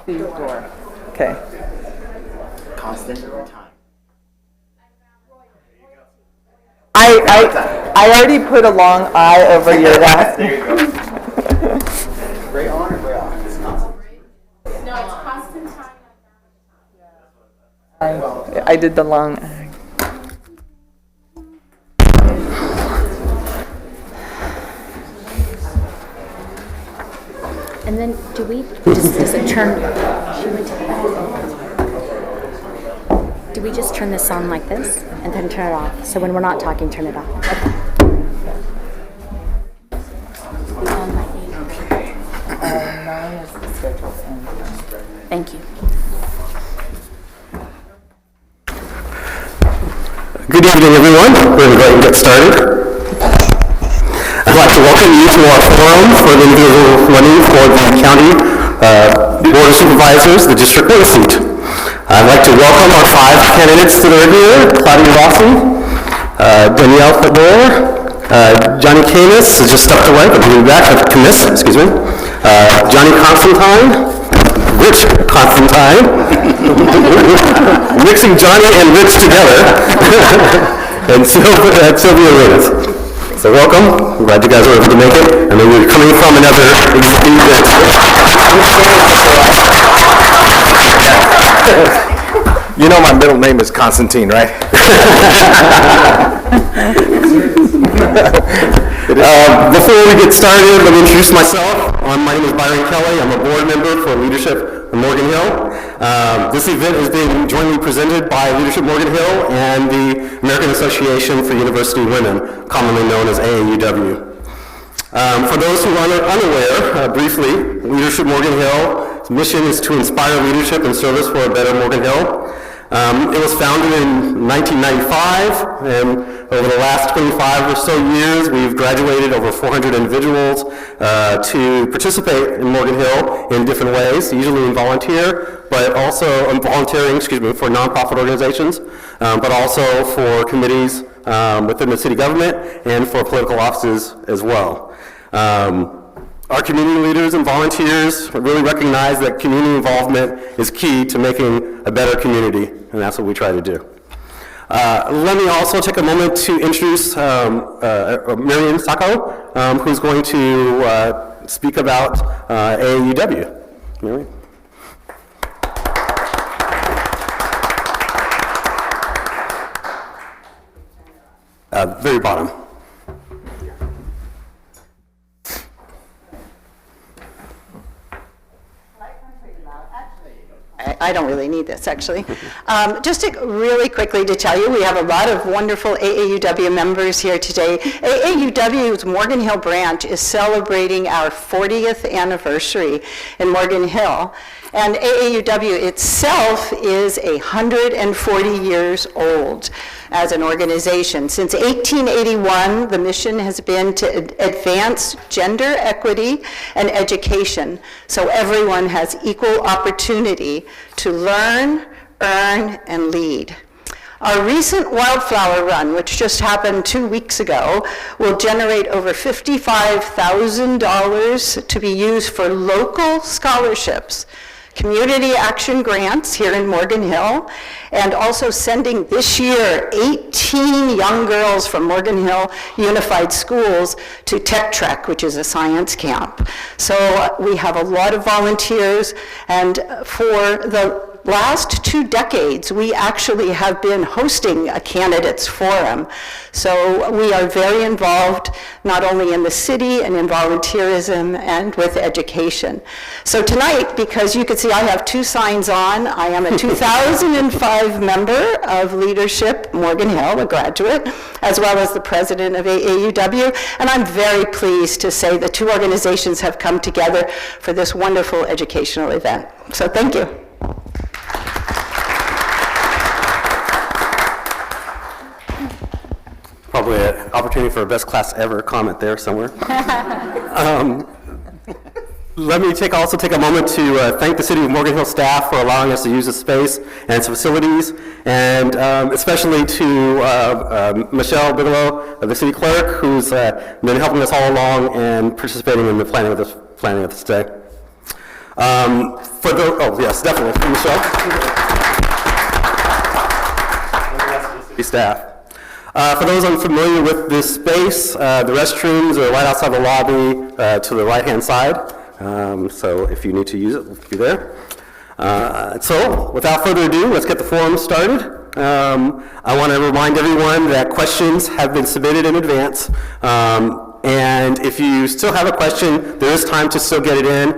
Door. Okay. Constant time. I already put a long I over your last name. There you go. Gray on or gray off? It's constant. No, it's constant time. I did the long I. And then does it turn, do we just turn this on like this and then turn it off? So when we're not talking, turn it off. Okay. Mine is the scheduled end. Thank you. Good evening, everyone. We're going to go ahead and get started. I'd like to welcome you to our forum for the individual running for the County Board of Supervisors, the District 1 seat. I'd like to welcome our 5 candidates that are here: Claudia Rossi, Danielle Fedor, Johnny Camus has just stepped away, but he'll be back. Excuse me. Johnny Constantine, Rich Constantine, mixing Johnny and Rich together, and Sylvia Reyes. So welcome. I'm glad you guys were able to make it. And then we're coming from another event. You know my middle name is Constantine, right? Before we get started, let me introduce myself. My name is Byron Kelly. I'm a board member for Leadership in Morgan Hill. This event is being jointly presented by Leadership Morgan Hill and the American Association for University Women, commonly known as AAUW. For those who are unaware, briefly, Leadership Morgan Hill's mission is to inspire leadership and service for a better Morgan Hill. It was founded in 1995, and over the last 25 or so years, we've graduated over 400 individuals to participate in Morgan Hill in different ways, usually in volunteering for nonprofit organizations, but also for committees within the city government and for political offices as well. Our community leaders and volunteers really recognize that community involvement is key to making a better community, and that's what we try to do. Let me also take a moment to introduce Marian Sacco, who's going to speak about AAUW. Marian? Very bottom. I don't really need this, actually. Just really quickly to tell you, we have a lot of wonderful AAUW members here today. AAUW's Morgan Hill branch is celebrating our 40th anniversary in Morgan Hill. And AAUW itself is 140 years old as an organization. Since 1881, the mission has been to advance gender equity and education so everyone has equal opportunity to learn, earn, and lead. Our recent Wildflower Run, which just happened 2 weeks ago, will generate over $55,000 to be used for local scholarships, community action grants here in Morgan Hill, and also sending this year 18 young girls from Morgan Hill Unified Schools to Tech Trek, which is a science camp. So we have a lot of volunteers, and for the last 2 decades, we actually have been hosting a candidates forum. So we are very involved, not only in the city and in volunteerism and with education. So tonight, because you can see I have 2 signs on, I am a 2005 member of Leadership Morgan Hill, a graduate, as well as the president of AAUW, and I'm very pleased to say the 2 organizations have come together for this wonderful educational event. So thank you. Probably an opportunity for a best class ever comment there somewhere. Let me also take a moment to thank the City of Morgan Hill staff for allowing us to use this space and its facilities, and especially to Michelle Bigelow, the City Clerk, who's been helping us all along and participating in the planning of this day. Oh, yes, definitely, Michelle. Staff. For those unfamiliar with this space, the restrooms are right outside the lobby to the right-hand side. So if you need to use it, we'll be there. So without further ado, let's get the forum started. I want to remind everyone that questions have been submitted in advance. And if you still have a question, there is time to still get it in.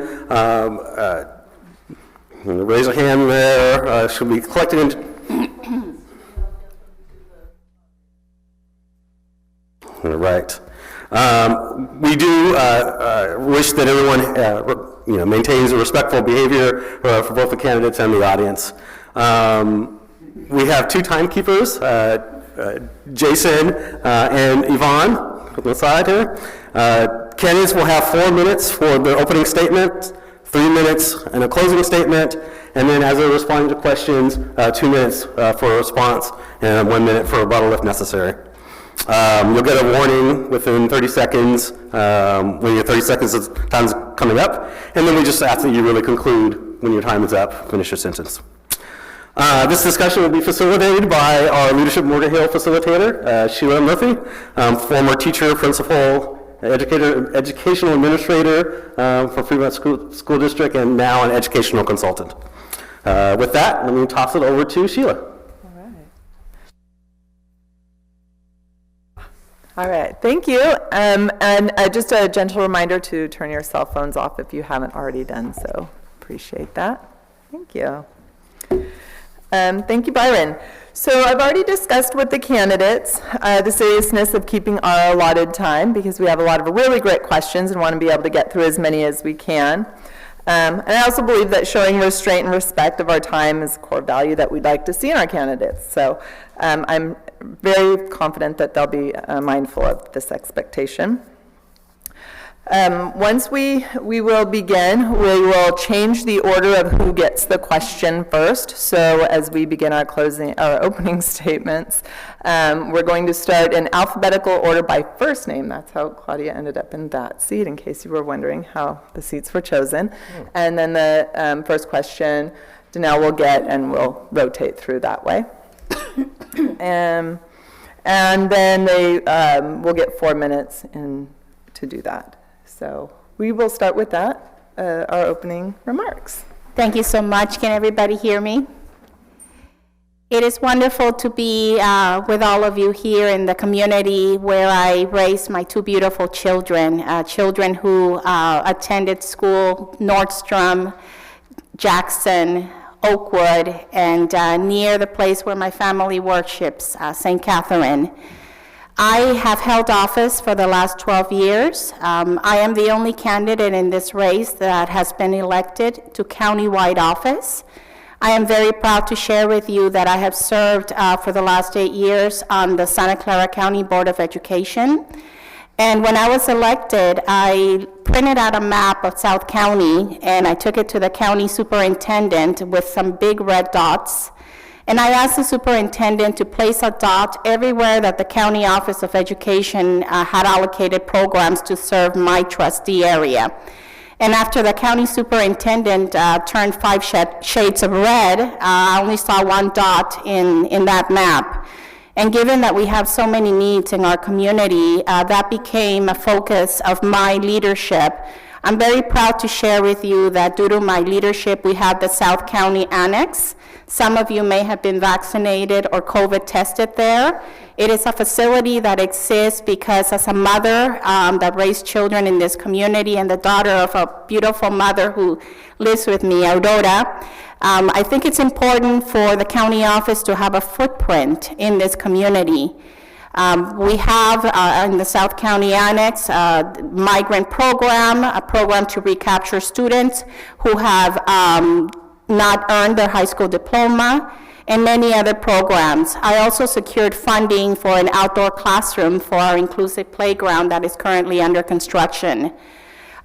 Raise your hand there. Should be collected in. All right. We do wish that everyone maintains a respectful behavior for both the candidates and the audience. We have two timekeepers, Jason and Yvonne, on the side here. Candidates will have 4 minutes for their opening statement, 3 minutes and a closing statement, and then as they're responding to questions, 2 minutes for a response and 1 minute for rebuttal if necessary. You'll get a warning within 30 seconds when your 30 seconds time is coming up, and then we just ask that you really conclude when your time is up, finish your sentence. This discussion will be facilitated by our Leadership Morgan Hill facilitator, Sheila Murphy, former teacher, principal, educational administrator for Fremont School District, and now an educational consultant. With that, let me toss it over to Sheila. All right, thank you. And just a gentle reminder to turn your cell phones off if you haven't already done so. Appreciate that. Thank you. Thank you, Byron. So I've already discussed with the candidates the seriousness of keeping our allotted time because we have a lot of really great questions and want to be able to get through as many as we can. And I also believe that showing restraint and respect of our time is a core value that we'd like to see in our candidates. So I'm very confident that they'll be mindful of this expectation. Once we will begin, we will change the order of who gets the question first. So as we begin our opening statements, we're going to start in alphabetical order by first name. That's how Claudia ended up in that seat, in case you were wondering how the seats were chosen. And then the first question Danelle will get, and we'll rotate through that way. And then they will get 4 minutes to do that. So we will start with that, our opening remarks. Thank you so much. Can everybody hear me? It is wonderful to be with all of you here in the community where I raised my two beautiful children, children who attended school, Nordstrom, Jackson, Oakwood, and near the place where my family worships, St. Catherine. I have held office for the last 12 years. I am the only candidate in this race that has been elected to county-wide office. I am very proud to share with you that I have served for the last 8 years on the Santa Clara County Board of Education. And when I was elected, I printed out a map of South County, and I took it to the county superintendent with some big red dots. And I asked the superintendent to place a dot everywhere that the County Office of Education had allocated programs to serve my trustee area. And after the county superintendent turned 5 shades of red, I only saw 1 dot in that map. And given that we have so many needs in our community, that became a focus of my leadership. I'm very proud to share with you that due to my leadership, we have the South County Annex. Some of you may have been vaccinated or COVID tested there. It is a facility that exists because as a mother that raised children in this community and the daughter of a beautiful mother who lives with me, Aurora, I think it's important for the county office to have a footprint in this community. We have in the South County Annex a migrant program, a program to recapture students who have not earned their high school diploma, and many other programs. I also secured funding for an outdoor classroom for our inclusive playground that is currently under construction.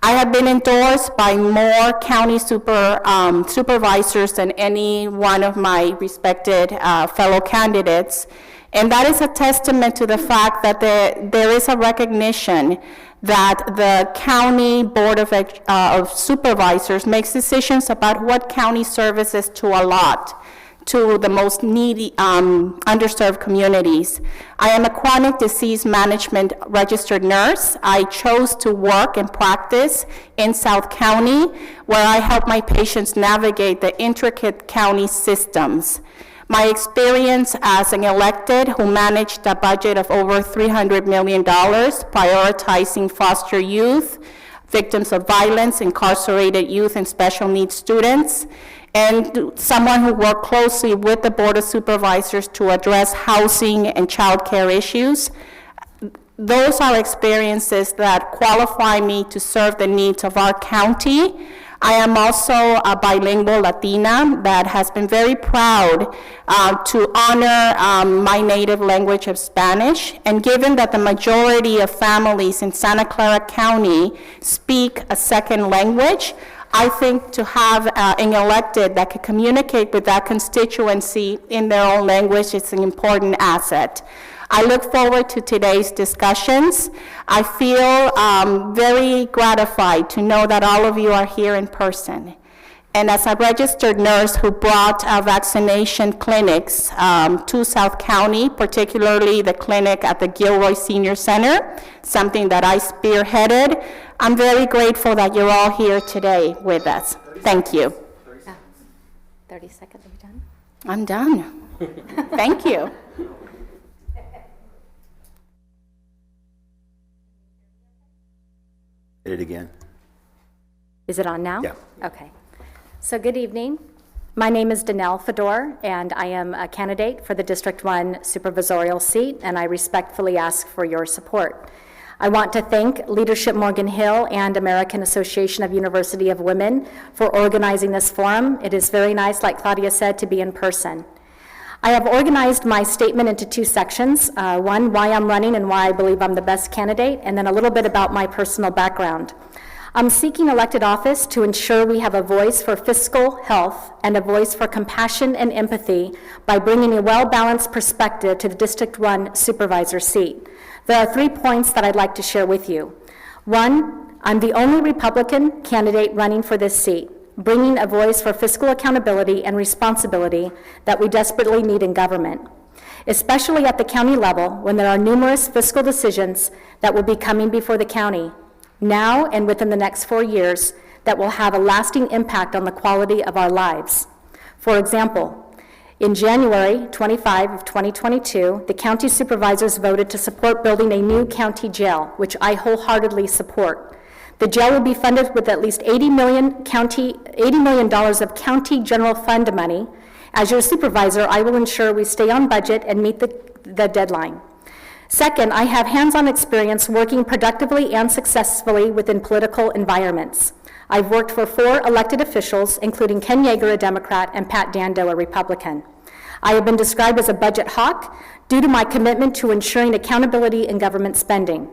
I have been endorsed by more county supervisors than any one of my respected fellow candidates, and that is a testament to the fact that there is a recognition that the county board of supervisors makes decisions about what county services to allot to the most needy, underserved communities. I am a chronic disease management registered nurse. I chose to work and practice in South County, where I help my patients navigate the intricate county systems. My experience as an elected who managed a budget of over $300 million, prioritizing foster youth, victims of violence, incarcerated youth, and special needs students, and someone who worked closely with the Board of Supervisors to address housing and child care issues. Those are experiences that qualify me to serve the needs of our county. I am also a bilingual Latina that has been very proud to honor my native language of Spanish, and given that the majority of families in Santa Clara County speak a second language, I think to have an elected that can communicate with that constituency in their own language is an important asset. I look forward to today's discussions. I feel very gratified to know that all of you are here in person. And as a registered nurse who brought vaccination clinics to South County, particularly the clinic at the Gilroy Senior Center, something that I spearheaded, I'm very grateful that you're all here today with us. Thank you. 30 seconds, are you done? I'm done. Thank you. Hit it again. Is it on now? Yeah. Okay. So good evening. My name is Danelle Fedor, and I am a candidate for the District 1 supervisorial seat, and I respectfully ask for your support. I want to thank Leadership Morgan Hill and American Association of University of Women for organizing this forum. It is very nice, like Claudia said, to be in person. I have organized my statement into two sections. One, why I'm running and why I believe I'm the best candidate, and then a little bit about my personal background. I'm seeking elected office to ensure we have a voice for fiscal health and a voice for compassion and empathy by bringing a well-balanced perspective to the District 1 supervisor seat. There are 3 points that I'd like to share with you. One, I'm the only Republican candidate running for this seat, bringing a voice for fiscal accountability and responsibility that we desperately need in government, especially at the county level when there are numerous fiscal decisions that will be coming before the county now and within the next 4 years that will have a lasting impact on the quality of our lives. For example, in January 25 of 2022, the county supervisors voted to support building a new county jail, which I wholeheartedly support. The jail will be funded with at least $80 million of county general fund money. As your supervisor, I will ensure we stay on budget and meet the deadline. Second, I have hands-on experience working productively and successfully within political environments. I've worked for 4 elected officials, including Ken Yeager, a Democrat, and Pat Dando, a Republican. I have been described as a budget hawk due to my commitment to ensuring accountability in government spending.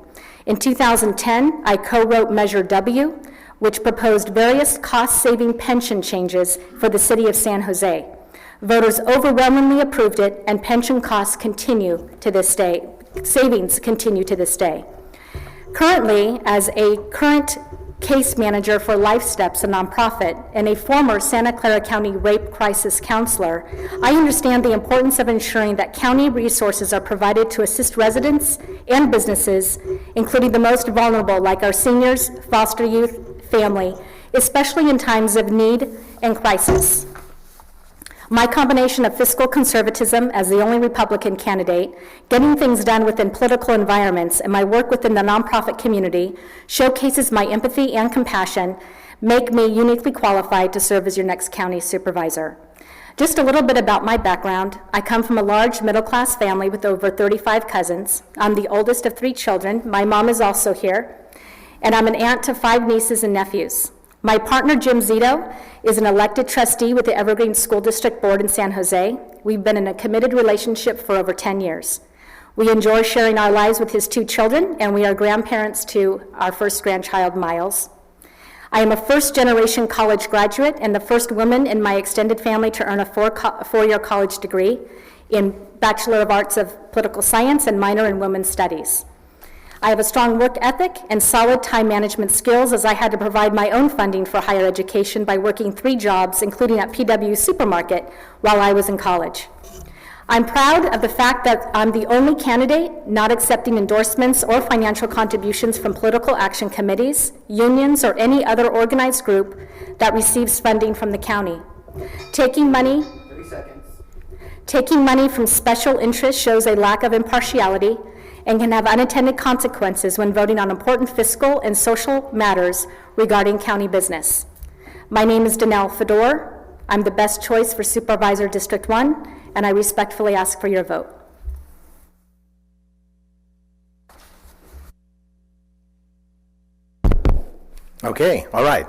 In 2010, I co-wrote Measure W, which proposed various cost-saving pension changes for the city of San Jose. Voters overwhelmingly approved it, and pension costs continue to this day. Savings continue to this day. Currently, as a current case manager for Life Steps, a nonprofit, and a former Santa Clara County rape crisis counselor, I understand the importance of ensuring that county resources are provided to assist residents and businesses, including the most vulnerable, like our seniors, foster youth, family, especially in times of need and crisis. My combination of fiscal conservatism as the only Republican candidate, getting things done within political environments, and my work within the nonprofit community showcases my empathy and compassion, make me uniquely qualified to serve as your next county supervisor. Just a little bit about my background. I come from a large middle-class family with over 35 cousins. I'm the oldest of 3 children. My mom is also here. And I'm an aunt to 5 nieces and nephews. My partner, Jim Zito, is an elected trustee with the Evergreen School District Board in San Jose. We've been in a committed relationship for over 10 years. We enjoy sharing our lives with his 2 children, and we are grandparents to our first grandchild, Miles. I am a first-generation college graduate and the first woman in my extended family to earn a four-year college degree in Bachelor of Arts of Political Science and minor in Women's Studies. I have a strong work ethic and solid time management skills, as I had to provide my own funding for higher education by working 3 jobs, including at PW Supermarket, while I was in college. I'm proud of the fact that I'm the only candidate not accepting endorsements or financial contributions from political action committees, unions, or any other organized group that receives funding from the county. Taking money from special interests shows a lack of impartiality and can have unintended consequences when voting on important fiscal and social matters regarding county business. My name is Danelle Fedor. I'm the best choice for Supervisor District 1, and I respectfully ask for your vote. Okay, all right.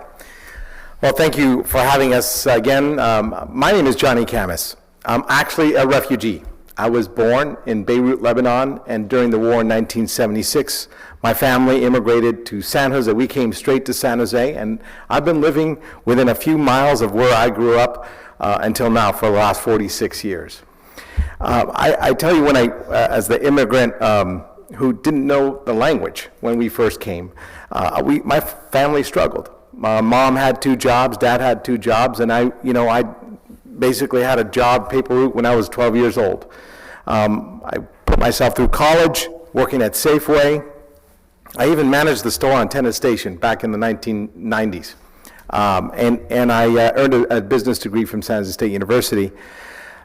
Well, thank you for having us again. My name is Johnny Camus. I'm actually a refugee. I was born in Beirut, Lebanon, and during the war in 1976, my family immigrated to San Jose. We came straight to San Jose, and I've been living within a few miles of where I grew up until now for the last 46 years. I tell you, when as the immigrant who didn't know the language when we first came, my family struggled. My mom had 2 jobs, dad had 2 jobs, and I basically had a job paper route when I was 12 years old. I put myself through college, working at Safeway. I even managed the store on Tennis Station back in the 1990s. And I earned a business degree from San Jose State University.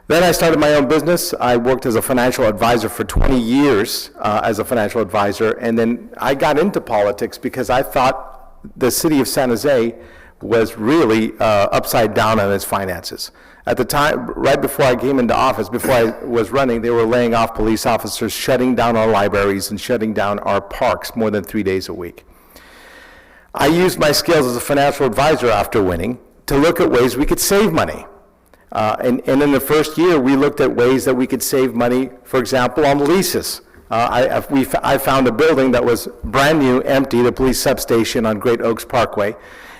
Then I started my own business. I worked as a financial advisor for 20 years as a financial advisor, and then I got into politics because I thought the city of San Jose was really upside down on its finances. At the time, right before I came into office, before I was running, they were laying off police officers, shutting down our libraries, and shutting down our parks more than 3 days a week. I used my skills as a financial advisor after winning to look at ways we could save money. And in the first year, we looked at ways that we could save money, for example, on leases. I found a building that was brand new, empty, the police substation on Great Oaks Parkway,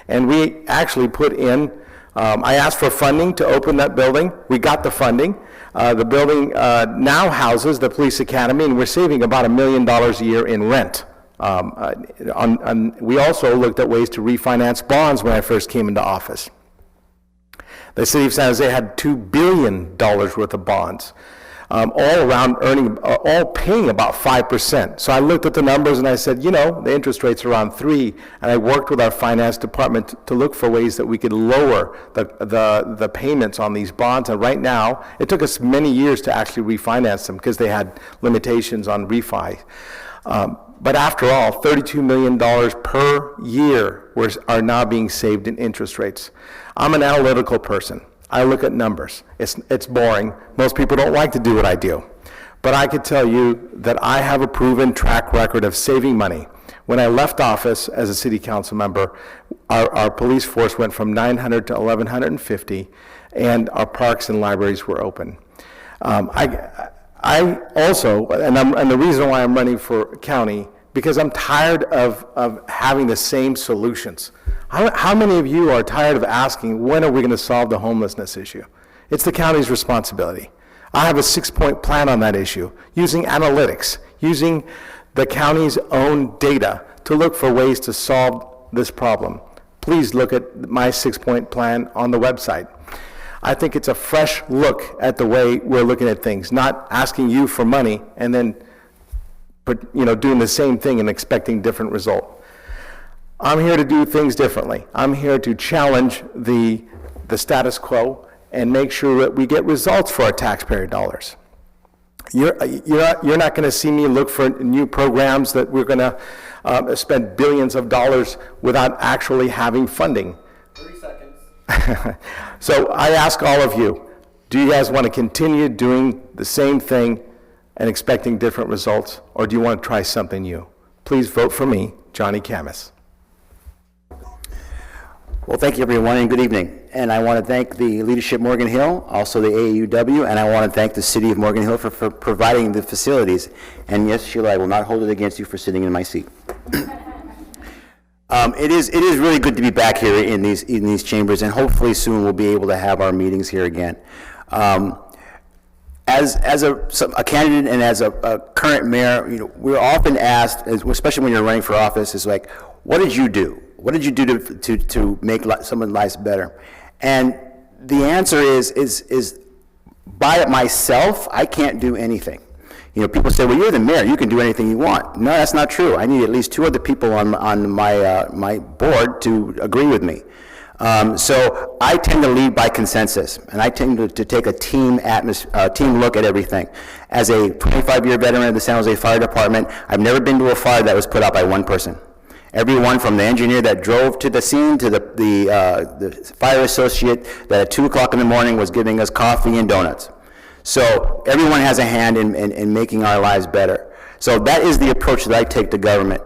and we actually put in, I asked for funding to open that building. We got the funding. The building now houses the police academy, and we're saving about $1 million a year in rent. We also looked at ways to refinance bonds when I first came into office. The city of San Jose had $2 billion worth of bonds, all around all paying about 5%. So I looked at the numbers and I said, the interest rates are around 3%, and I worked with our finance department to look for ways that we could lower the payments on these bonds. And right now, it took us many years to actually refinance them because they had limitations on refi. But after all, $32 million per year are now being saved in interest rates. I'm an analytical person. I look at numbers. It's boring. Most people don't like to do what I do. But I could tell you that I have a proven track record of saving money. When I left office as a city council member, our police force went from 900 to 1,150, and our parks and libraries were open. I also, and the reason why I'm running for county, because I'm tired of having the same solutions. How many of you are tired of asking, when are we going to solve the homelessness issue? It's the county's responsibility. I have a 6-point plan on that issue, using analytics, using the county's own data to look for ways to solve this problem. Please look at my 6-point plan on the website. I think it's a fresh look at the way we're looking at things, not asking you for money and then doing the same thing and expecting different result. I'm here to do things differently. I'm here to challenge the status quo and make sure that we get results for our taxpayer dollars. You're not going to see me look for new programs that we're going to spend billions of dollars without actually having funding. 30 seconds. So I ask all of you, do you guys want to continue doing the same thing and expecting different results, or do you want to try something new? Please vote for me, Johnny Camus. Well, thank you, everyone, and good evening. And I want to thank the Leadership Morgan Hill, also the AAUW, and I want to thank the City of Morgan Hill for providing the facilities. And yes, Sheila, I will not hold it against you for sitting in my seat. It is really good to be back here in these chambers, and hopefully soon we'll be able to have our meetings here again. As a candidate and as a current mayor, you know, we're often asked, especially when you're running for office, is like, what did you do? What did you do to make someone's lives better? And the answer is by myself, I can't do anything. You know, people say, well, you're the mayor, you can do anything you want. No, that's not true. I need at least 2 other people on my board to agree with me. So I tend to lead by consensus, and I tend to take a team look at everything. As a 25-year veteran of the San Jose Fire Department, I've never been to a fire that was put out by one person. Everyone from the engineer that drove to the scene to the fire associate that at 2 o'clock in the morning was giving us coffee and donuts. So everyone has a hand in making our lives better. So that is the approach that I take to government.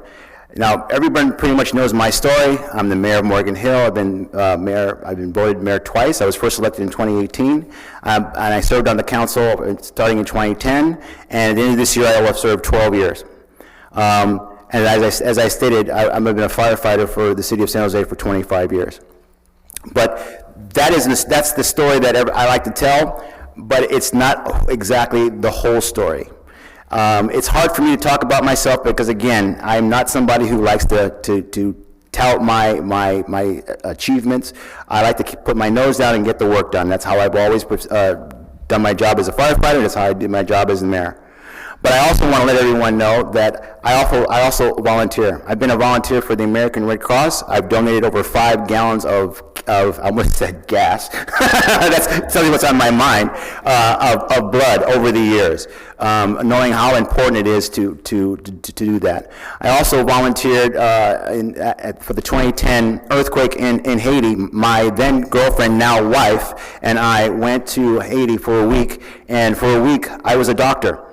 Now, everyone pretty much knows my story. I'm the mayor of Morgan Hill. I've been voted mayor twice. I was first elected in 2018, and I served on the council starting in 2010, and at the end of this year, I will have served 12 years. And as I stated, I've been a firefighter for the city of San Jose for 25 years. But that's the story that I like to tell, but it's not exactly the whole story. It's hard for me to talk about myself because, again, I'm not somebody who likes to tout my achievements. I like to put my nose down and get the work done. That's how I've always done my job as a firefighter. That's how I did my job as the mayor. But I also want to let everyone know that I also volunteer. I've been a volunteer for the American Red Cross. I've donated over 5 gallons of I almost said gas. That's something what's on my mind, of blood over the years, knowing how important it is to do that. I also volunteered for the 2010 earthquake in Haiti. My then girlfriend, now wife, and I went to Haiti for a week, and for a week I was a doctor.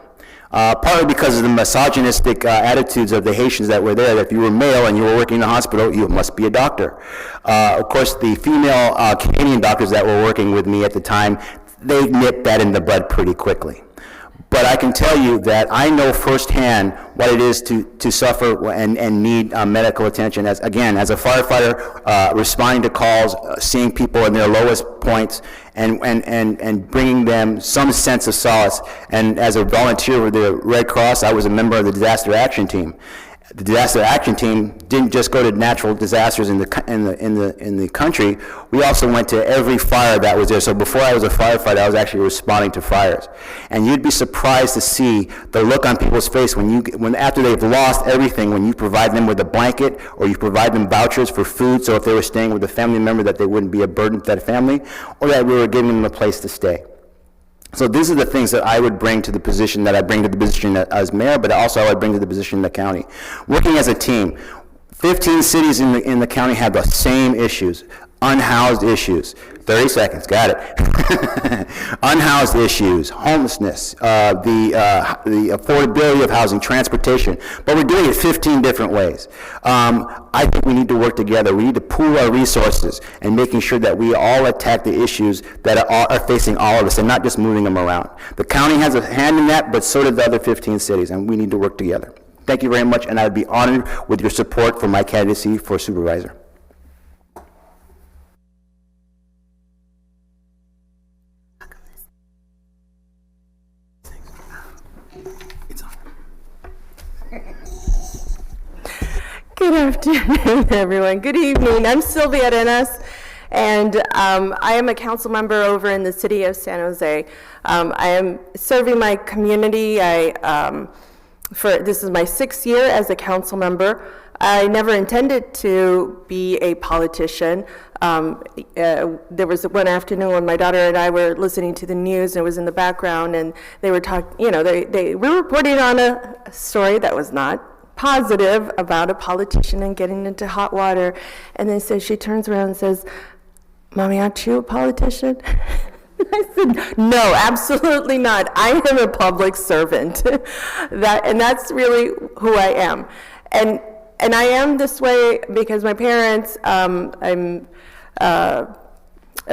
Partly because of the misogynistic attitudes of the Haitians that were there, that if you were male and you were working in the hospital, you must be a doctor. Of course, the female Canadian doctors that were working with me at the time, they nipped that in the bud pretty quickly. But I can tell you that I know firsthand what it is to suffer and need medical attention. As a firefighter, responding to calls, seeing people in their lowest points, and bringing them some sense of solace. And as a volunteer with the Red Cross, I was a member of the disaster action team. The disaster action team didn't just go to natural disasters in the country. We also went to every fire that was there. So before I was a firefighter, I was actually responding to fires. And you'd be surprised to see the look on people's face when after they've lost everything, when you provide them with a blanket or you provide them vouchers for food, so if they were staying with a family member that they wouldn't be a burden to that family, or that we were giving them a place to stay. So these are the things that I would bring to the position that I bring to the position as mayor, but also I would bring to the position in the county. Working as a team, 15 cities in the county have the same issues, unhoused issues. 30 seconds, got it. Unhoused issues, homelessness, the affordability of housing, transportation, but we're doing it 15 different ways. I think we need to work together. We need to pool our resources and making sure that we all attack the issues that are facing all of us and not just moving them around. The county has a hand in that, but so do the other 15 cities, and we need to work together. Thank you very much, and I'd be honored with your support for my candidacy for supervisor. Good afternoon, everyone. Good evening. I'm Sylvia Arenas, and I am a council member over in the city of San Jose. I am serving my community. This is my 6th year as a council member. I never intended to be a politician. There was one afternoon when my daughter and I were listening to the news, and it was in the background, and they were talking, they were reporting on a story that was not positive about a politician and getting into hot water. And then she turns around and says, "Mommy, aren't you a politician?" I said, "No, absolutely not. I am a public servant." That's really who I am. And I am this way because my parents, I'm a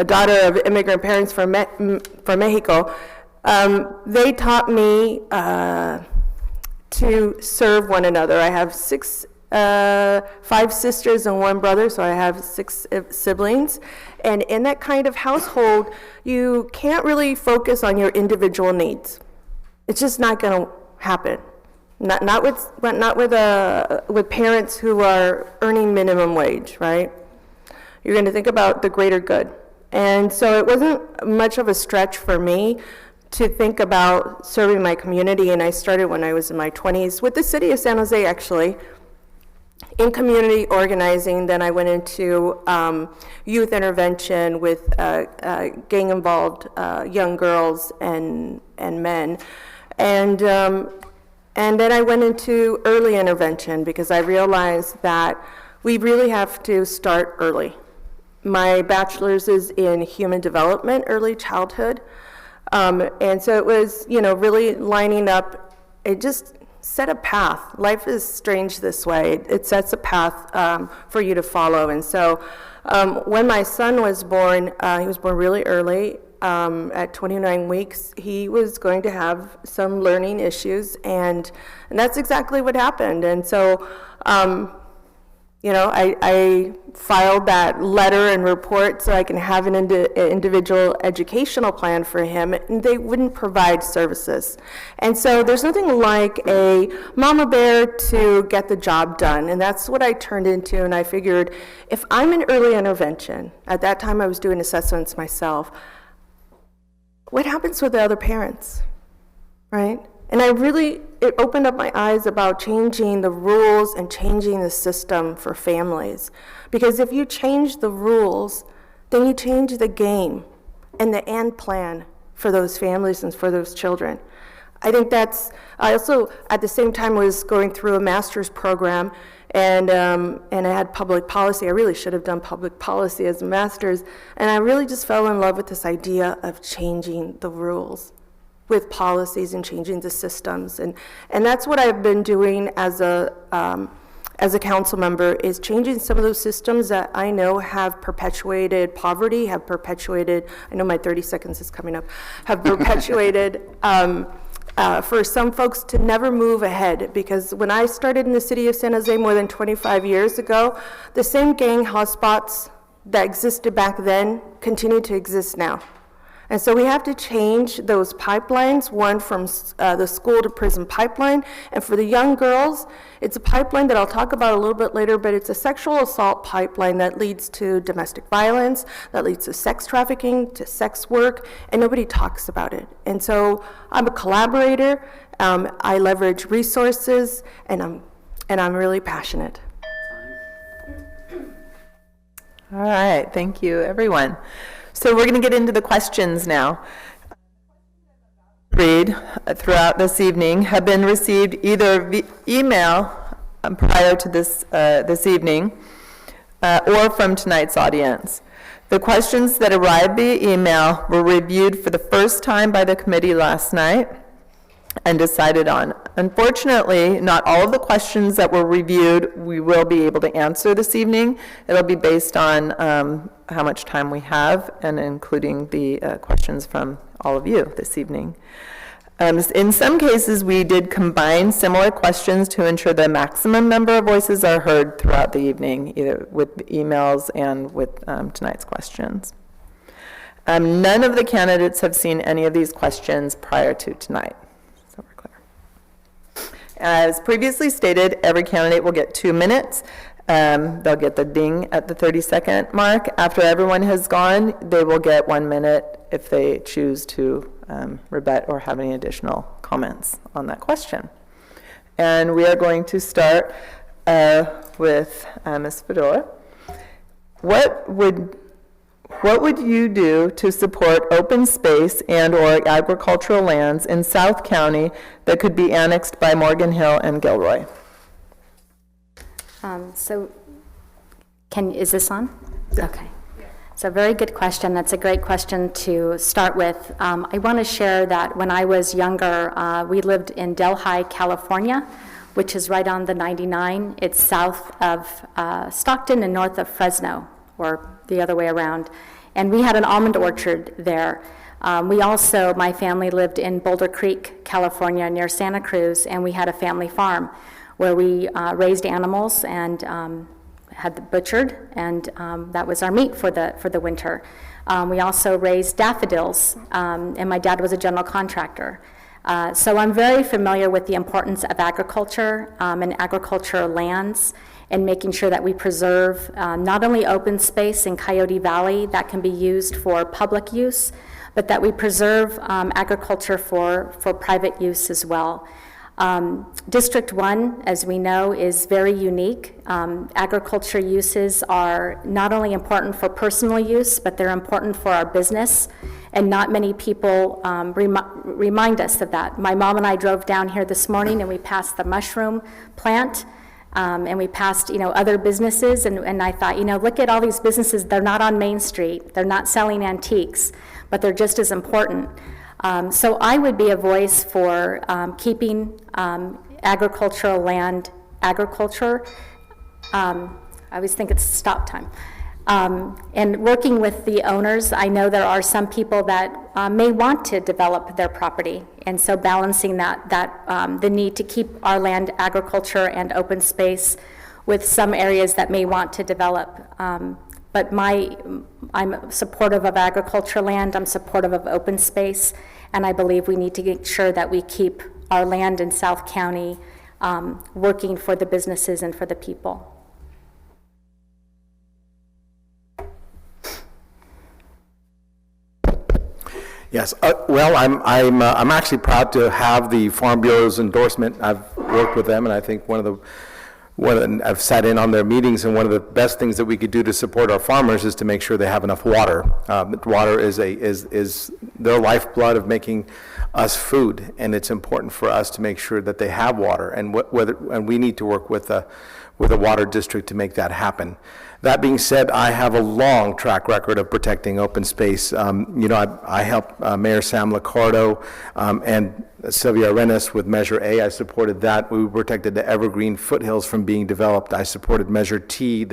daughter of immigrant parents from Mexico. They taught me to serve one another. I have 6 5 sisters and 1 brother, so I have 6 siblings. And in that kind of household, you can't really focus on your individual needs. It's just not going to happen. Not with parents who are earning minimum wage, right? You're going to think about the greater good. And so it wasn't much of a stretch for me to think about serving my community, and I started when I was in my 20s with the city of San Jose, actually, in community organizing. Then I went into youth intervention with gang-involved young girls and men. And then I went into early intervention because I realized that we really have to start early. My bachelor's is in human development, early childhood. And so it was, really lining up. It just set a path. Life is strange this way. It sets a path for you to follow. And so when my son was born, he was born really early. At 29 weeks, he was going to have some learning issues, and that's exactly what happened. And so, I filed that letter and report so I can have an individual educational plan for him, and they wouldn't provide services. And so there's nothing like a mama bear to get the job done, and that's what I turned into. And I figured, if I'm in early intervention, at that time I was doing assessments myself, what happens with the other parents, right? And it opened up my eyes about changing the rules and changing the system for families. Because if you change the rules, then you change the game and the end plan for those families and for those children. I also, at the same time, was going through a master's program, and I had public policy. I really should have done public policy as a master's, and I really just fell in love with this idea of changing the rules with policies and changing the systems, and that's what I've been doing as a council member, is changing some of those systems that I know have perpetuated poverty, have perpetuated, I know my 30 seconds is coming up, have perpetuated for some folks to never move ahead. Because when I started in the city of San Jose more than 25 years ago, the same gang hotspots that existed back then continue to exist now. And so we have to change those pipelines, one from the school to prison pipeline. And for the young girls, it's a pipeline that I'll talk about a little bit later, but it's a sexual assault pipeline that leads to domestic violence, that leads to sex trafficking, to sex work, and nobody talks about it. And so I'm a collaborator, I leverage resources, and I'm really passionate. All right, thank you, everyone. So we're going to get into the questions now. Read throughout this evening have been received either via email prior to this evening or from tonight's audience. The questions that arrived via email were reviewed for the first time by the committee last night and decided on. Unfortunately, not all of the questions that were reviewed we will be able to answer this evening. It'll be based on how much time we have, and including the questions from all of you this evening. In some cases, we did combine similar questions to ensure the maximum number of voices are heard throughout the evening, either with emails and with tonight's questions. None of the candidates have seen any of these questions prior to tonight. So we're clear. As previously stated, every candidate will get 2 minutes. They'll get the ding at the 30-second mark. After everyone has gone, they will get 1 minute if they choose to rebut or have any additional comments on that question. And we are going to start with Ms. Fedor. What would you do to support open space and or agricultural lands in South County that could be annexed by Morgan Hill and Gilroy? Is this on? Yeah. Okay. So very good question. That's a great question to start with. I want to share that when I was younger, we lived in Delhi, California, which is right on the 99. It's south of Stockton and north of Fresno, or the other way around. And we had an almond orchard there. My family lived in Boulder Creek, California, near Santa Cruz, and we had a family farm. where we raised animals and had them butchered, and that was our meat for the winter. We also raised daffodils, and my dad was a general contractor. So I'm very familiar with the importance of agriculture and agricultural lands, and making sure that we preserve not only open space in Coyote Valley that can be used for public use, but that we preserve agriculture for private use as well. District 1, as we know, is very unique. Agriculture uses are not only important for personal use, but they're important for our business, and not many people remind us of that. My mom and I drove down here this morning, and we passed the mushroom plant, and we passed, other businesses, and I thought, look at all these businesses. They're not on Main Street. They're not selling antiques, but they're just as important. So I would be a voice for keeping agricultural land agriculture. I always think it's stop time. And working with the owners, I know there are some people that may want to develop their property, and so balancing the need to keep our land agriculture and open space with some areas that may want to develop. But I'm supportive of agricultural land, I'm supportive of open space, and I believe we need to make sure that we keep our land in South County working for the businesses and for the people. Yes, well, I'm actually proud to have the Farm Bureau's endorsement. I've worked with them, and I think I've sat in on their meetings, and one of the best things that we could do to support our farmers is to make sure they have enough water. Water is their lifeblood of making us food, and it's important for us to make sure that they have water, and we need to work with a water district to make that happen. That being said, I have a long track record of protecting open space. I helped Mayor Sam Liccardo and Sylvia Arenas with Measure A. I supported that. We protected the evergreen foothills from being developed. I supported Measure T,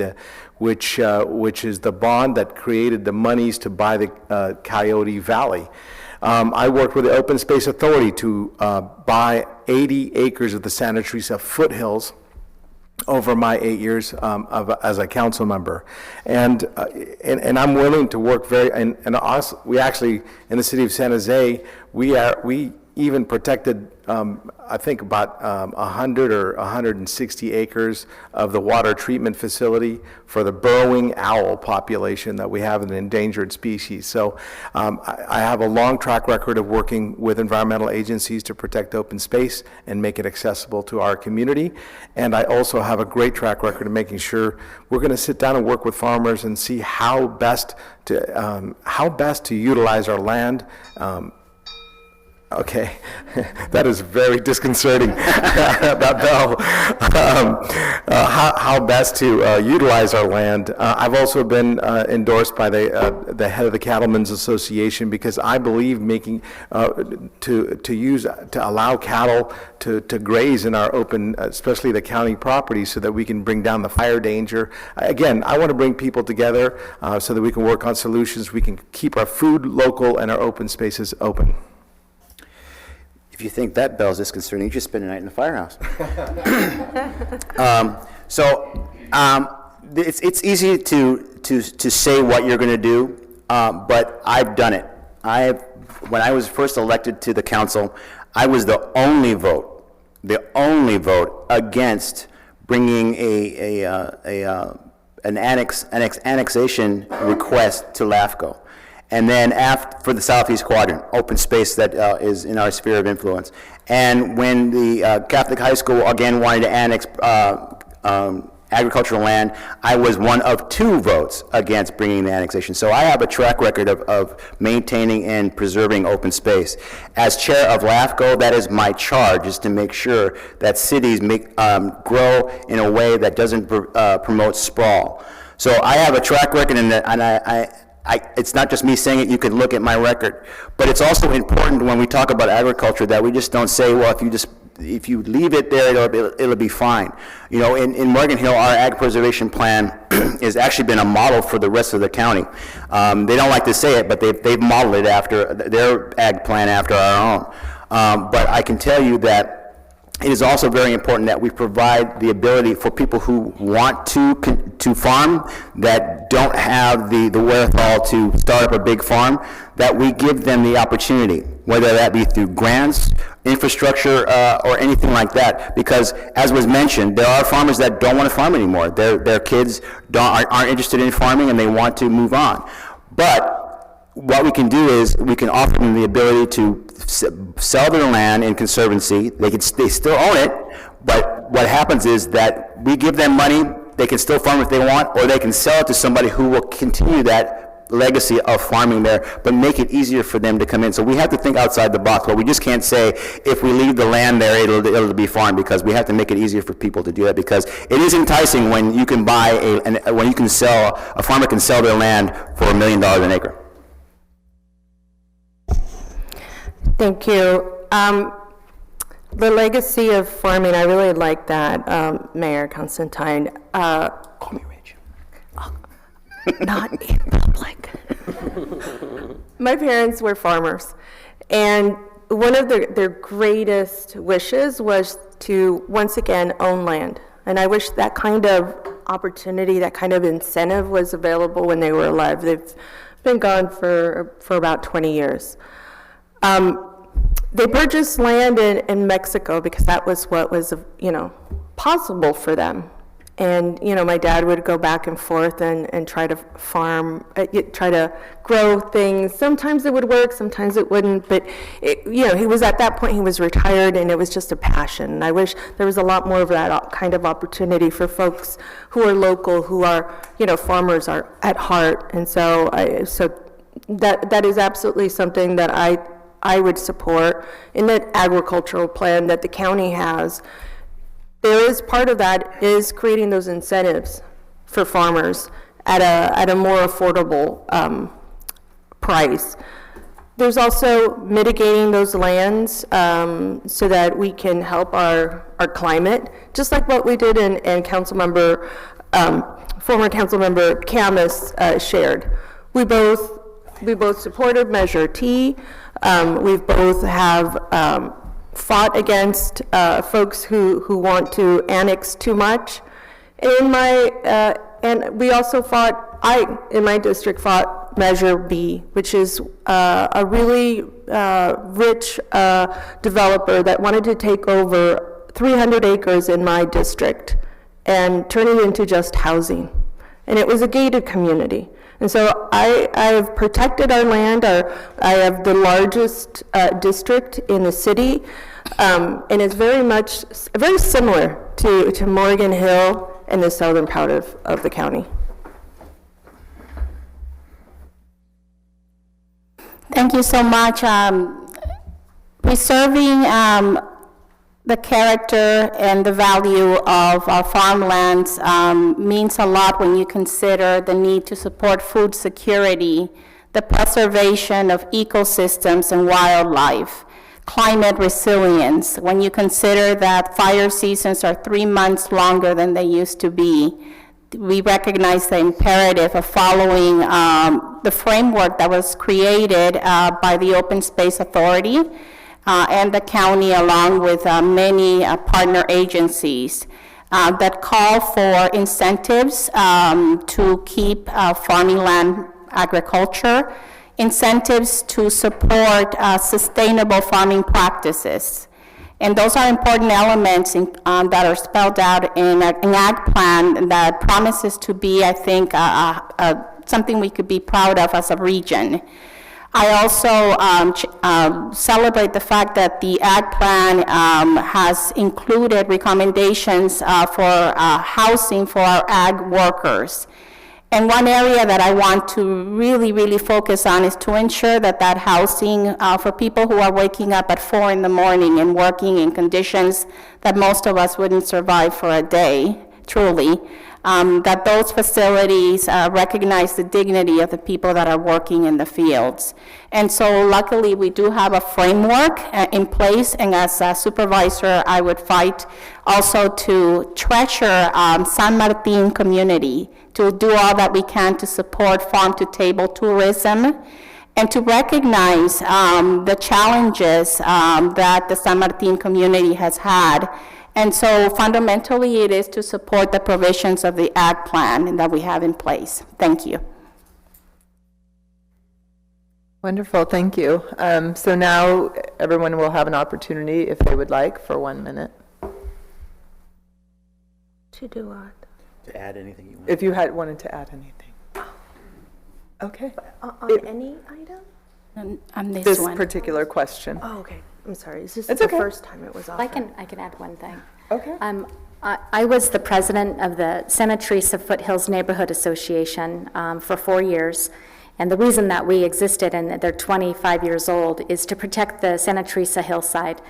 which is the bond that created the monies to buy the Coyote Valley. I worked with the Open Space Authority to buy 80 acres of the Santa Teresa foothills over my 8 years as a council member, and I'm willing to work we actually in the city of San Jose we even protected I think about 100 or 160 acres of the water treatment facility for the burrowing owl population that we have, an endangered species. So I have a long track record of working with environmental agencies to protect open space and make it accessible to our community. And I also have a great track record of making sure we're going to sit down and work with farmers and see how best to utilize our land. Okay, that is very disconcerting, that bell. How best to utilize our land. I've also been endorsed by the head of the Cattlemen's Association, because I believe making to allow cattle to graze in our open, especially the county property, so that we can bring down the fire danger. Again, I want to bring people together so that we can work on solutions. We can keep our food local and our open spaces open. If you think that bell's disconcerting, you just spend a night in the firehouse. It's easy to say what you're going to do, but I've done it. When I was first elected to the council, I was the only vote against bringing an annexation request to LAFCO. And then for the Southeast Quadrant, open space that is in our sphere of influence. And when the Catholic High School again wanted to annex agricultural land, I was one of 2 votes against bringing the annexation. So I have a track record of maintaining and preserving open space. As chair of LAFCO, that is my charge, is to make sure that cities grow in a way that doesn't promote sprawl. So I have a track record, and it's not just me saying it, you can look at my record. But it's also important when we talk about agriculture that we just don't say, well, if you leave it there, it'll be fine. In Morgan Hill, our ag preservation plan has actually been a model for the rest of the county. They don't like to say it, but they've modeled it after their ag plan after our own. But I can tell you that it is also very important that we provide the ability for people who want to farm, that don't have the wherewithal to start up a big farm, that we give them the opportunity, whether that be through grants, infrastructure, or anything like that. Because, as was mentioned, there are farmers that don't want to farm anymore. Their kids aren't interested in farming and they want to move on. But what we can do is we can offer them the ability to sell their land in conservancy. They still own it, but what happens is that we give them money. They can still farm if they want, or they can sell it to somebody who will continue that legacy of farming there, but make it easier for them to come in. So we have to think outside the box. But we just can't say if we leave the land there, it'll be farmed, because we have to make it easier for people to do that, because it is enticing when you can buy when you can sell, a farmer can sell their land for $1 million an acre. Thank you. The legacy of farming, I really like that, Mayor Constantine. Call me Rich. Not in public. My parents were farmers, and one of their greatest wishes was to once again own land. And I wish that kind of opportunity, that kind of incentive was available when they were alive. They've been gone for about 20 years. They purchased land in Mexico because that was what was, possible for them. And, my dad would go back and forth and try to farm, try to grow things. Sometimes it would work, sometimes it wouldn't. But, he was at that point, he was retired, and it was just a passion. And I wish there was a lot more of that kind of opportunity for folks who are local, who are, farmers are at heart. And so that is absolutely something that I would support in the agricultural plan that the county has. There is part of that is creating those incentives for farmers at a more affordable price. There's also mitigating those lands so that we can help our climate, just like what we did in former Councilmember Camus shared. We both supported Measure T. We've both have fought against folks who want to annex too much. And we also in my district fought Measure B, which is a really rich developer that wanted to take over 300 acres in my district and turn it into just housing. And it was a gated community. And so I have protected our land. I have the largest district in the city, and it's very similar to Morgan Hill and the southern part of the county. Thank you so much. Preserving the character and the value of our farmlands means a lot when you consider the need to support food security, the preservation of ecosystems and wildlife, climate resilience, when you consider that fire seasons are 3 months longer than they used to be. We recognize the imperative of following the framework that was created by the Open Space Authority and the county, along with many partner agencies that call for incentives to keep farming land agriculture, incentives to support sustainable farming practices. And those are important elements that are spelled out in an ag plan that promises to be, I think, something we could be proud of as a region. I also celebrate the fact that the ag plan has included recommendations for housing for our ag workers. And one area that I want to really, really focus on is to ensure that that housing for people who are waking up at 4 in the morning and working in conditions that most of us wouldn't survive for a day, truly, that those facilities recognize the dignity of the people that are working in the fields. And so luckily we do have a framework in place, and as a supervisor I would fight also to treasure San Martin community, to do all that we can to support farm-to-table tourism and to recognize the challenges that the San Martin community has had. And so fundamentally, it is to support the provisions of the ag plan that we have in place. Thank you. Wonderful, thank you. So now everyone will have an opportunity, if they would like, for 1 minute. To do what? To add anything you want. If you wanted to add anything. Okay. On any item? On this This one. particular question. Oh, okay. I'm sorry. Is this It's the okay. first time it was offered? I can add one thing. Okay. I was the president of the Santa Teresa Foothills Neighborhood Association for 4 years. And the reason that we existed, and they're 25 years old, is to protect the Santa Teresa hillside.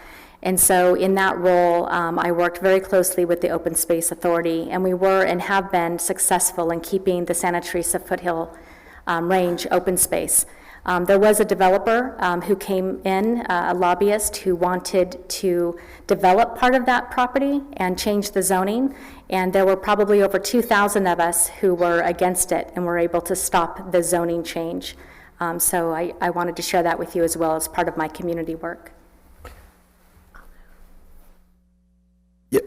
And so in that role, I worked very closely with the Open Space Authority, and we were and have been successful in keeping the Santa Teresa Foothill Range open space. There was a developer who came in, a lobbyist, who wanted to develop part of that property and change the zoning, and there were probably over 2,000 of us who were against it and were able to stop the zoning change. So I wanted to share that with you as well as part of my community work.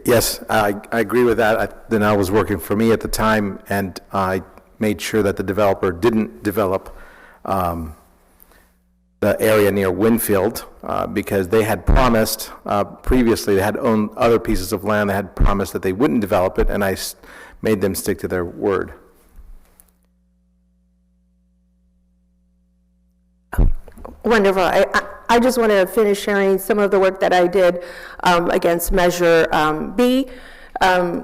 Yes, I agree with that. Then I was working for me at the time, and I made sure that the developer didn't develop the area near Winfield, because they had promised, previously, they had owned other pieces of land, they had promised that they wouldn't develop it, and I made them stick to their word. Wonderful. I just want to finish sharing some of the work that I did against Measure B.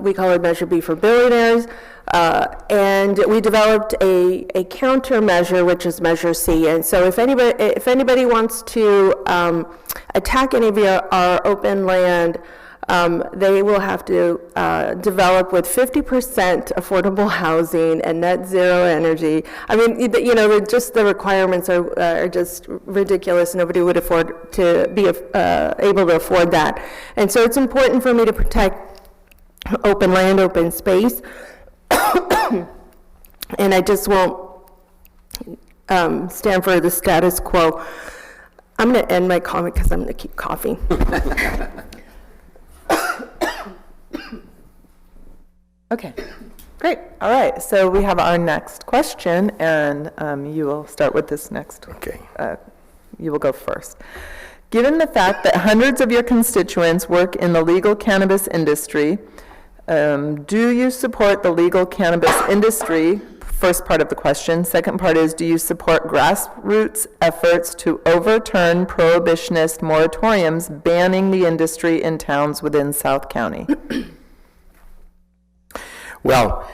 We call it Measure B for billionaires. And we developed a countermeasure, which is Measure C. And so if anybody wants to attack any of our open land, they will have to develop with 50% affordable housing and net zero energy. I mean, you know, just the requirements are just ridiculous. Nobody would afford to be able to afford that. And so it's important for me to protect open land, open space. And I just won't stand for the status quo. I'm going to end my comment because I'm going to keep coughing. Okay, great. All right, so we have our next question, and you will start with this next. Okay. You will go first. Given the fact that hundreds of your constituents work in the legal cannabis industry, do you support the legal cannabis industry? First part of the question. Second part is, do you support grassroots efforts to overturn prohibitionist moratoriums banning the industry in towns within South County? Well,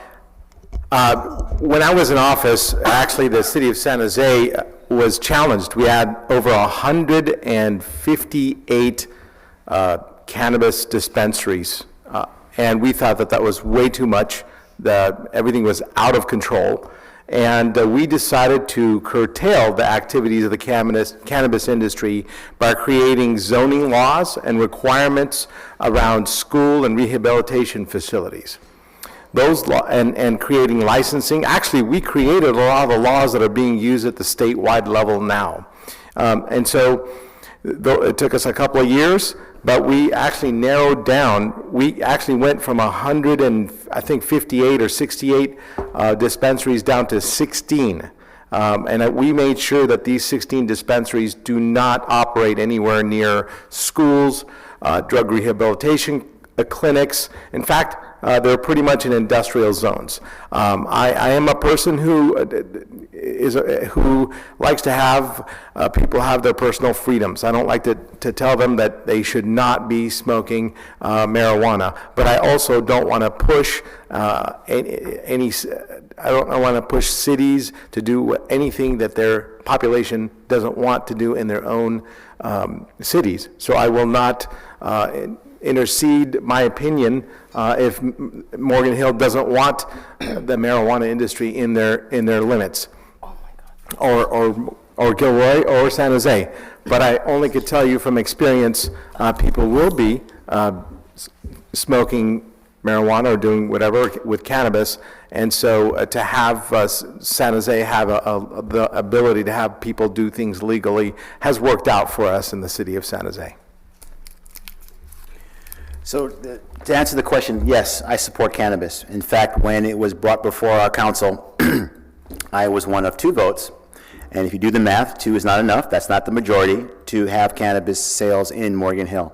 when I was in office, actually the city of San Jose was challenged. We had over 158 cannabis dispensaries, and we thought that that was way too much. Everything was out of control, and we decided to curtail the activities of the cannabis industry by creating zoning laws and requirements around school and rehabilitation facilities. Those and creating licensing. Actually, we created a lot of the laws that are being used at the statewide level now. And so it took us a couple of years, but we actually narrowed down. We actually went from 158 or 68 dispensaries down to 16. And we made sure that these 16 dispensaries do not operate anywhere near schools, drug rehabilitation clinics. In fact, they're pretty much in industrial zones. I am a person who likes to have people have their personal freedoms. I don't like to tell them that they should not be smoking marijuana, but I also don't want to push I don't want to push cities to do anything that their population doesn't want to do in their own cities. So I will not intercede my opinion if Morgan Hill doesn't want the marijuana industry in their limits. Oh my God. Or Gilroy or San Jose. But I only could tell you from experience, people will be smoking marijuana or doing whatever with cannabis. And so to have San Jose have the ability to have people do things legally has worked out for us in the city of San Jose. So to answer the question, yes, I support cannabis. In fact, when it was brought before our council, I was one of 2 votes. And if you do the math, 2 is not enough. That's not the majority to have cannabis sales in Morgan Hill.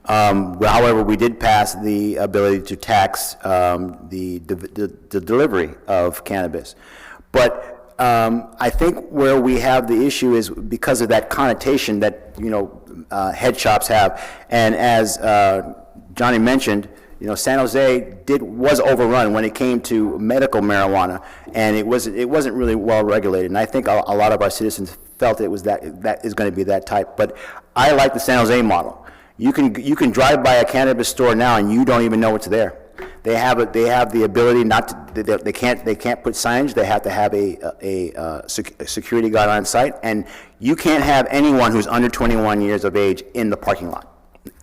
However, we did pass the ability to tax the delivery of cannabis. But I think where we have the issue is because of that connotation that, head shops have. And as Johnny mentioned, San Jose was overrun when it came to medical marijuana, and it wasn't really well regulated. And I think a lot of our citizens felt it was that is going to be that type. But I like the San Jose model. You can drive by a cannabis store now and you don't even know it's there. They have the ability not to. They can't put signage. They have to have a security guard on site, and you can't have anyone who's under 21 years of age in the parking lot.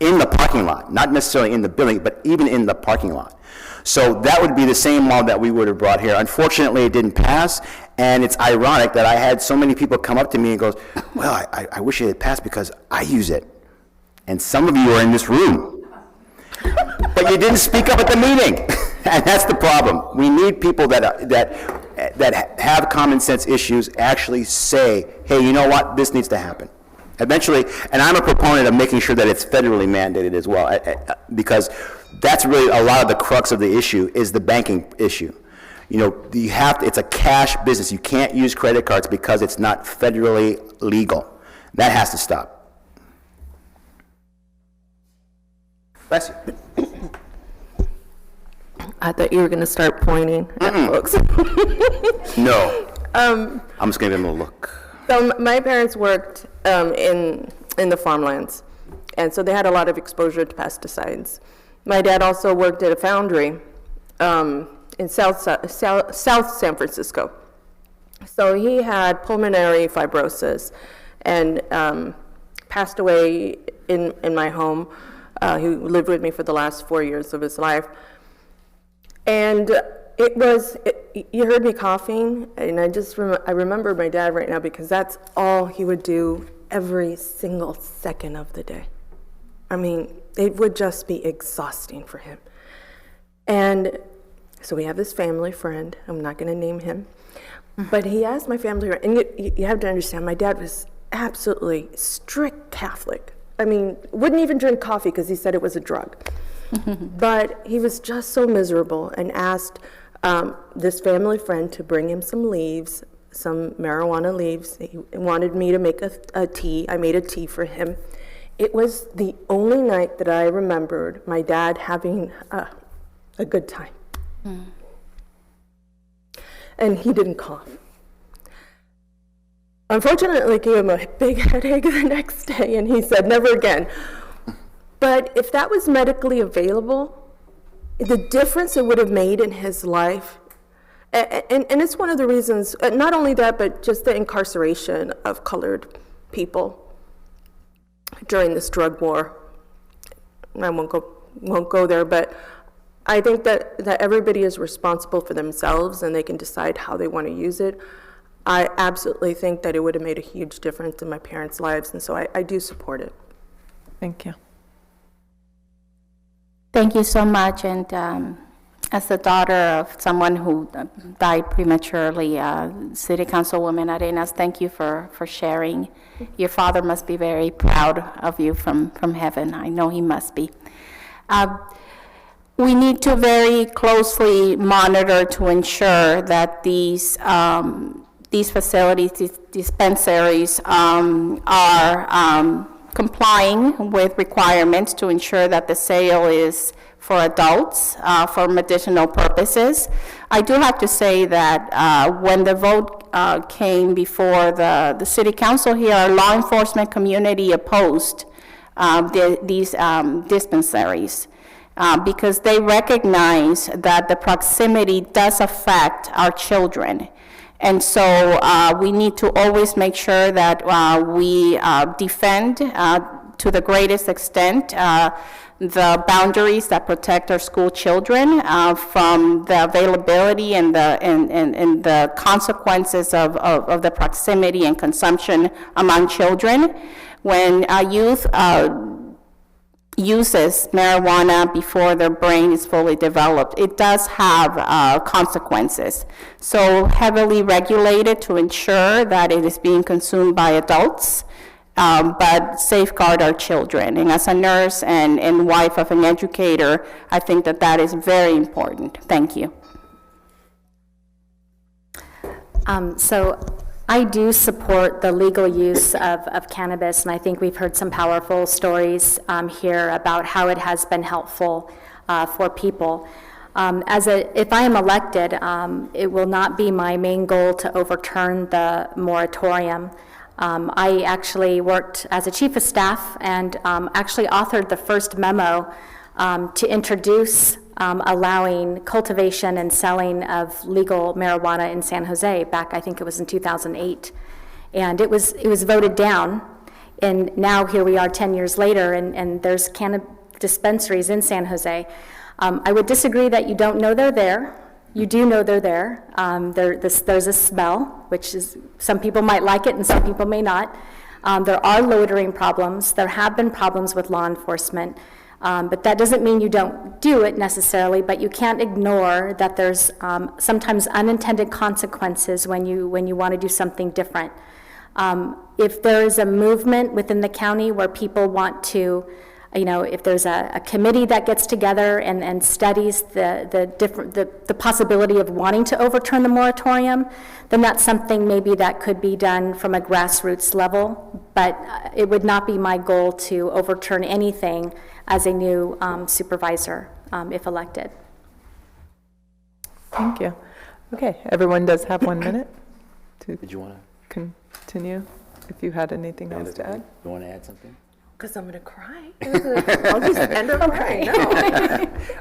In the parking lot, not necessarily in the building, but even in the parking lot. So that would be the same law that we would have brought here. Unfortunately, it didn't pass, and it's ironic that I had so many people come up to me and goes, well, I wish it had passed because I use it. And some of you are in this room. But you didn't speak up at the meeting, and that's the problem. We need people that have common sense issues actually say, hey, you know what, this needs to happen. Eventually, and I'm a proponent of making sure that it's federally mandated as well, because that's really a lot of the crux of the issue is the banking issue. It's a cash business. You can't use credit cards because it's not federally legal. That has to stop. Bless you. I thought you were going to start pointing at folks. No. I'm just going to give them a look. So my parents worked in the farmlands, and so they had a lot of exposure to pesticides. My dad also worked at a foundry in South San Francisco. So he had pulmonary fibrosis and passed away in my home. He lived with me for the last 4 years of his life. And you heard me coughing, and I remember my dad right now because that's all he would do every single second of the day. I mean, it would just be exhausting for him. And so we have this family friend, I'm not going to name him, but he asked my family, and you have to understand, my dad was absolutely strict Catholic. I mean, wouldn't even drink coffee because he said it was a drug. But he was just so miserable and asked this family friend to bring him some leaves, some marijuana leaves. He wanted me to make a tea. I made a tea for him. It was the only night that I remembered my dad having a good time. And he didn't cough. Unfortunately, it gave him a big headache the next day, and he said, never again. But if that was medically available, the difference it would have made in his life, and it's one of the reasons, not only that, but just the incarceration of colored people during this drug war. I won't go there, but I think that everybody is responsible for themselves and they can decide how they want to use it. I absolutely think that it would have made a huge difference in my parents' lives, and so I do support it. Thank you. Thank you so much. And as the daughter of someone who died prematurely, City Councilwoman Arenas, thank you for sharing. Your father must be very proud of you from heaven. I know he must be. We need to very closely monitor to ensure that these facilities, these dispensaries, are complying with requirements to ensure that the sale is for adults, for medicinal purposes. I do have to say that when the vote came before the City Council here, our law enforcement community opposed these dispensaries because they recognize that the proximity does affect our children. And so we need to always make sure that we defend to the greatest extent the boundaries that protect our school children from the availability and the consequences of the proximity and consumption among children. When youth uses marijuana before their brain is fully developed, it does have consequences. So heavily regulated to ensure that it is being consumed by adults, but safeguard our children. And as a nurse and wife of an educator, I think that that is very important. Thank you. So I do support the legal use of cannabis, and I think we've heard some powerful stories here about how it has been helpful for people. If I am elected, it will not be my main goal to overturn the moratorium. I actually worked as a chief of staff and actually authored the first memo to introduce allowing cultivation and selling of legal marijuana in San Jose back, I think it was in 2008. And it was voted down, and now here we are 10 years later, and there's cannabis dispensaries in San Jose. I would disagree that you don't know they're there. You do know they're there. There's a smell, which is, some people might like it and some people may not. There are loitering problems. There have been problems with law enforcement. But that doesn't mean you don't do it necessarily, but you can't ignore that there's sometimes unintended consequences when you want to do something different. If there is a movement within the county where people want to, if there's a committee that gets together and studies the possibility of wanting to overturn the moratorium, then that's something maybe that could be done from a grassroots level, but it would not be my goal to overturn anything as a new supervisor if elected. Thank you. Okay, everyone does have 1 minute to Did you want to? continue, if you had anything else to add. You want to add something? Because I'm going to cry. I'll just end up crying. No.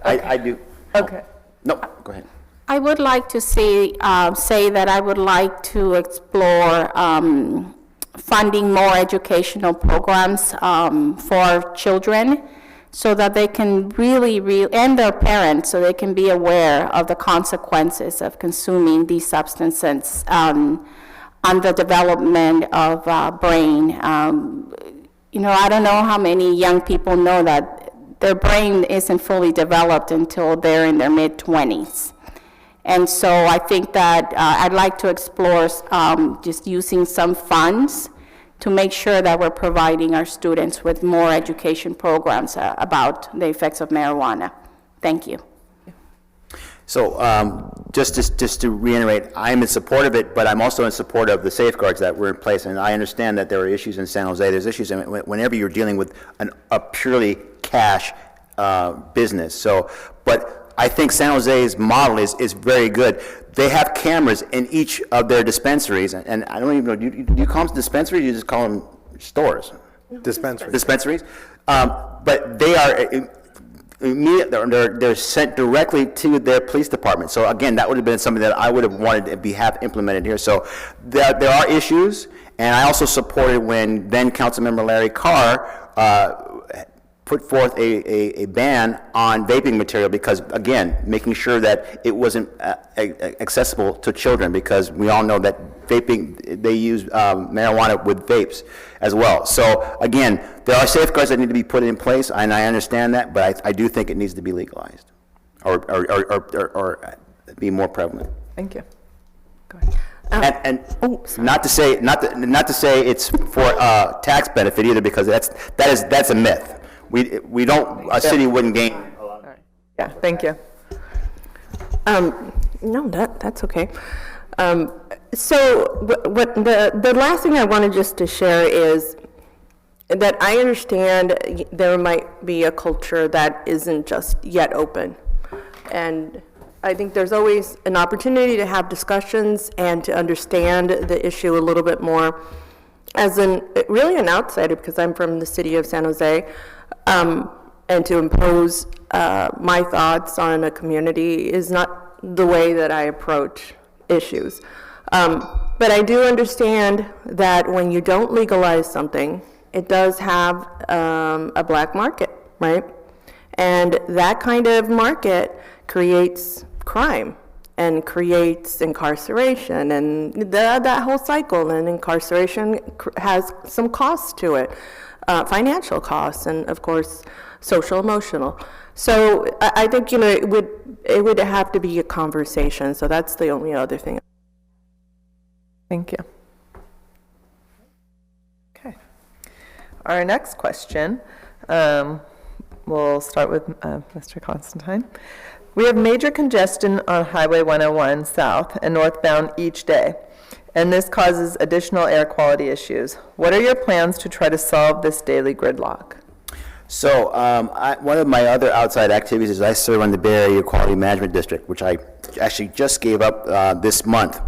I do. Okay. No, go ahead. I would like to say that I would like to explore funding more educational programs for children so that they can really, and their parents, so they can be aware of the consequences of consuming these substances on the development of brain. I don't know how many young people know that their brain isn't fully developed until they're in their mid-20s. And so I think that I'd like to explore just using some funds to make sure that we're providing our students with more education programs about the effects of marijuana. Thank you. So just to reiterate, I'm in support of it, but I'm also in support of the safeguards that were in place. And I understand that there are issues in San Jose. There's issues whenever you're dealing with a purely cash business. So, but I think San Jose's model is very good. They have cameras in each of their dispensaries, and I don't even know, do you call them dispensaries or you just call them stores? Dispensaries. But they are they're sent directly to their police department. So again, that would have been something that I would have wanted to have implemented here. So there are issues, and I also supported when then Councilmember Larry Carr put forth a ban on vaping material because, again, making sure that it wasn't accessible to children, because we all know that vaping, they use marijuana with vapes as well. So again, there are safeguards that need to be put in place, and I understand that, but I do think it needs to be legalized or be more prevalent. Thank you. Go ahead. And not to say it's for tax benefit either, because that's a myth. We don't, a city wouldn't gain. All right. Yeah, thank you. No, that's okay. So what the last thing I wanted just to share is that I understand there might be a culture that isn't just yet open. And I think there's always an opportunity to have discussions and to understand the issue a little bit more. As really an outsider, because I'm from the city of San Jose, and to impose my thoughts on a community is not the way that I approach issues. But I do understand that when you don't legalize something, it does have a black market, right? And that kind of market creates crime and creates incarceration and that whole cycle. And incarceration has some costs to it, financial costs, and of course, social, emotional. So I think, it would have to be a conversation. So that's the only other thing. Thank you. Okay. Our next question, we'll start with Mr. Constantine. We have major congestion on Highway 101 south and northbound each day, and this causes additional air quality issues. What are your plans to try to solve this daily gridlock? So one of my other outside activities is I serve on the Bay Area Quality Management District, which I actually just gave up this month.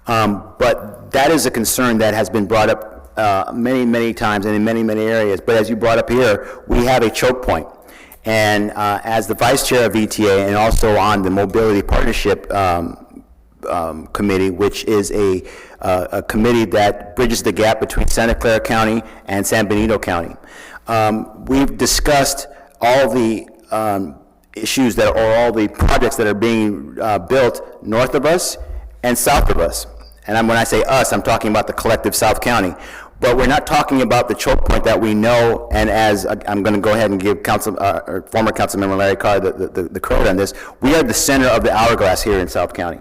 But that is a concern that has been brought up many, many times and in many, many areas. But as you brought up here, we have a choke point. And as the vice chair of VTA and also on the Mobility Partnership Committee, which is a committee that bridges the gap between Santa Clara County and San Benito County, we've discussed all the issues or all the projects that are being built north of us and south of us. And when I say us, I'm talking about the collective South County. But we're not talking about the choke point that we know, and as I'm going to go ahead and give former Councilmember Larry Carr the credit on this, we are the center of the hourglass here in South County.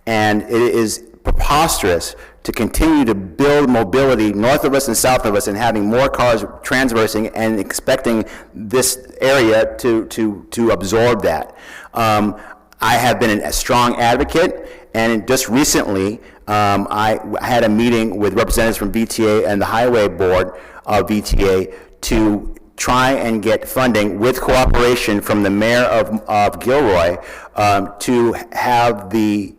And it is preposterous to continue to build mobility north of us and south of us and having more cars transversing and expecting this area to absorb that. I have been a strong advocate, and just recently I had a meeting with representatives from VTA and the Highway Board of VTA to try and get funding with cooperation from the mayor of Gilroy to have the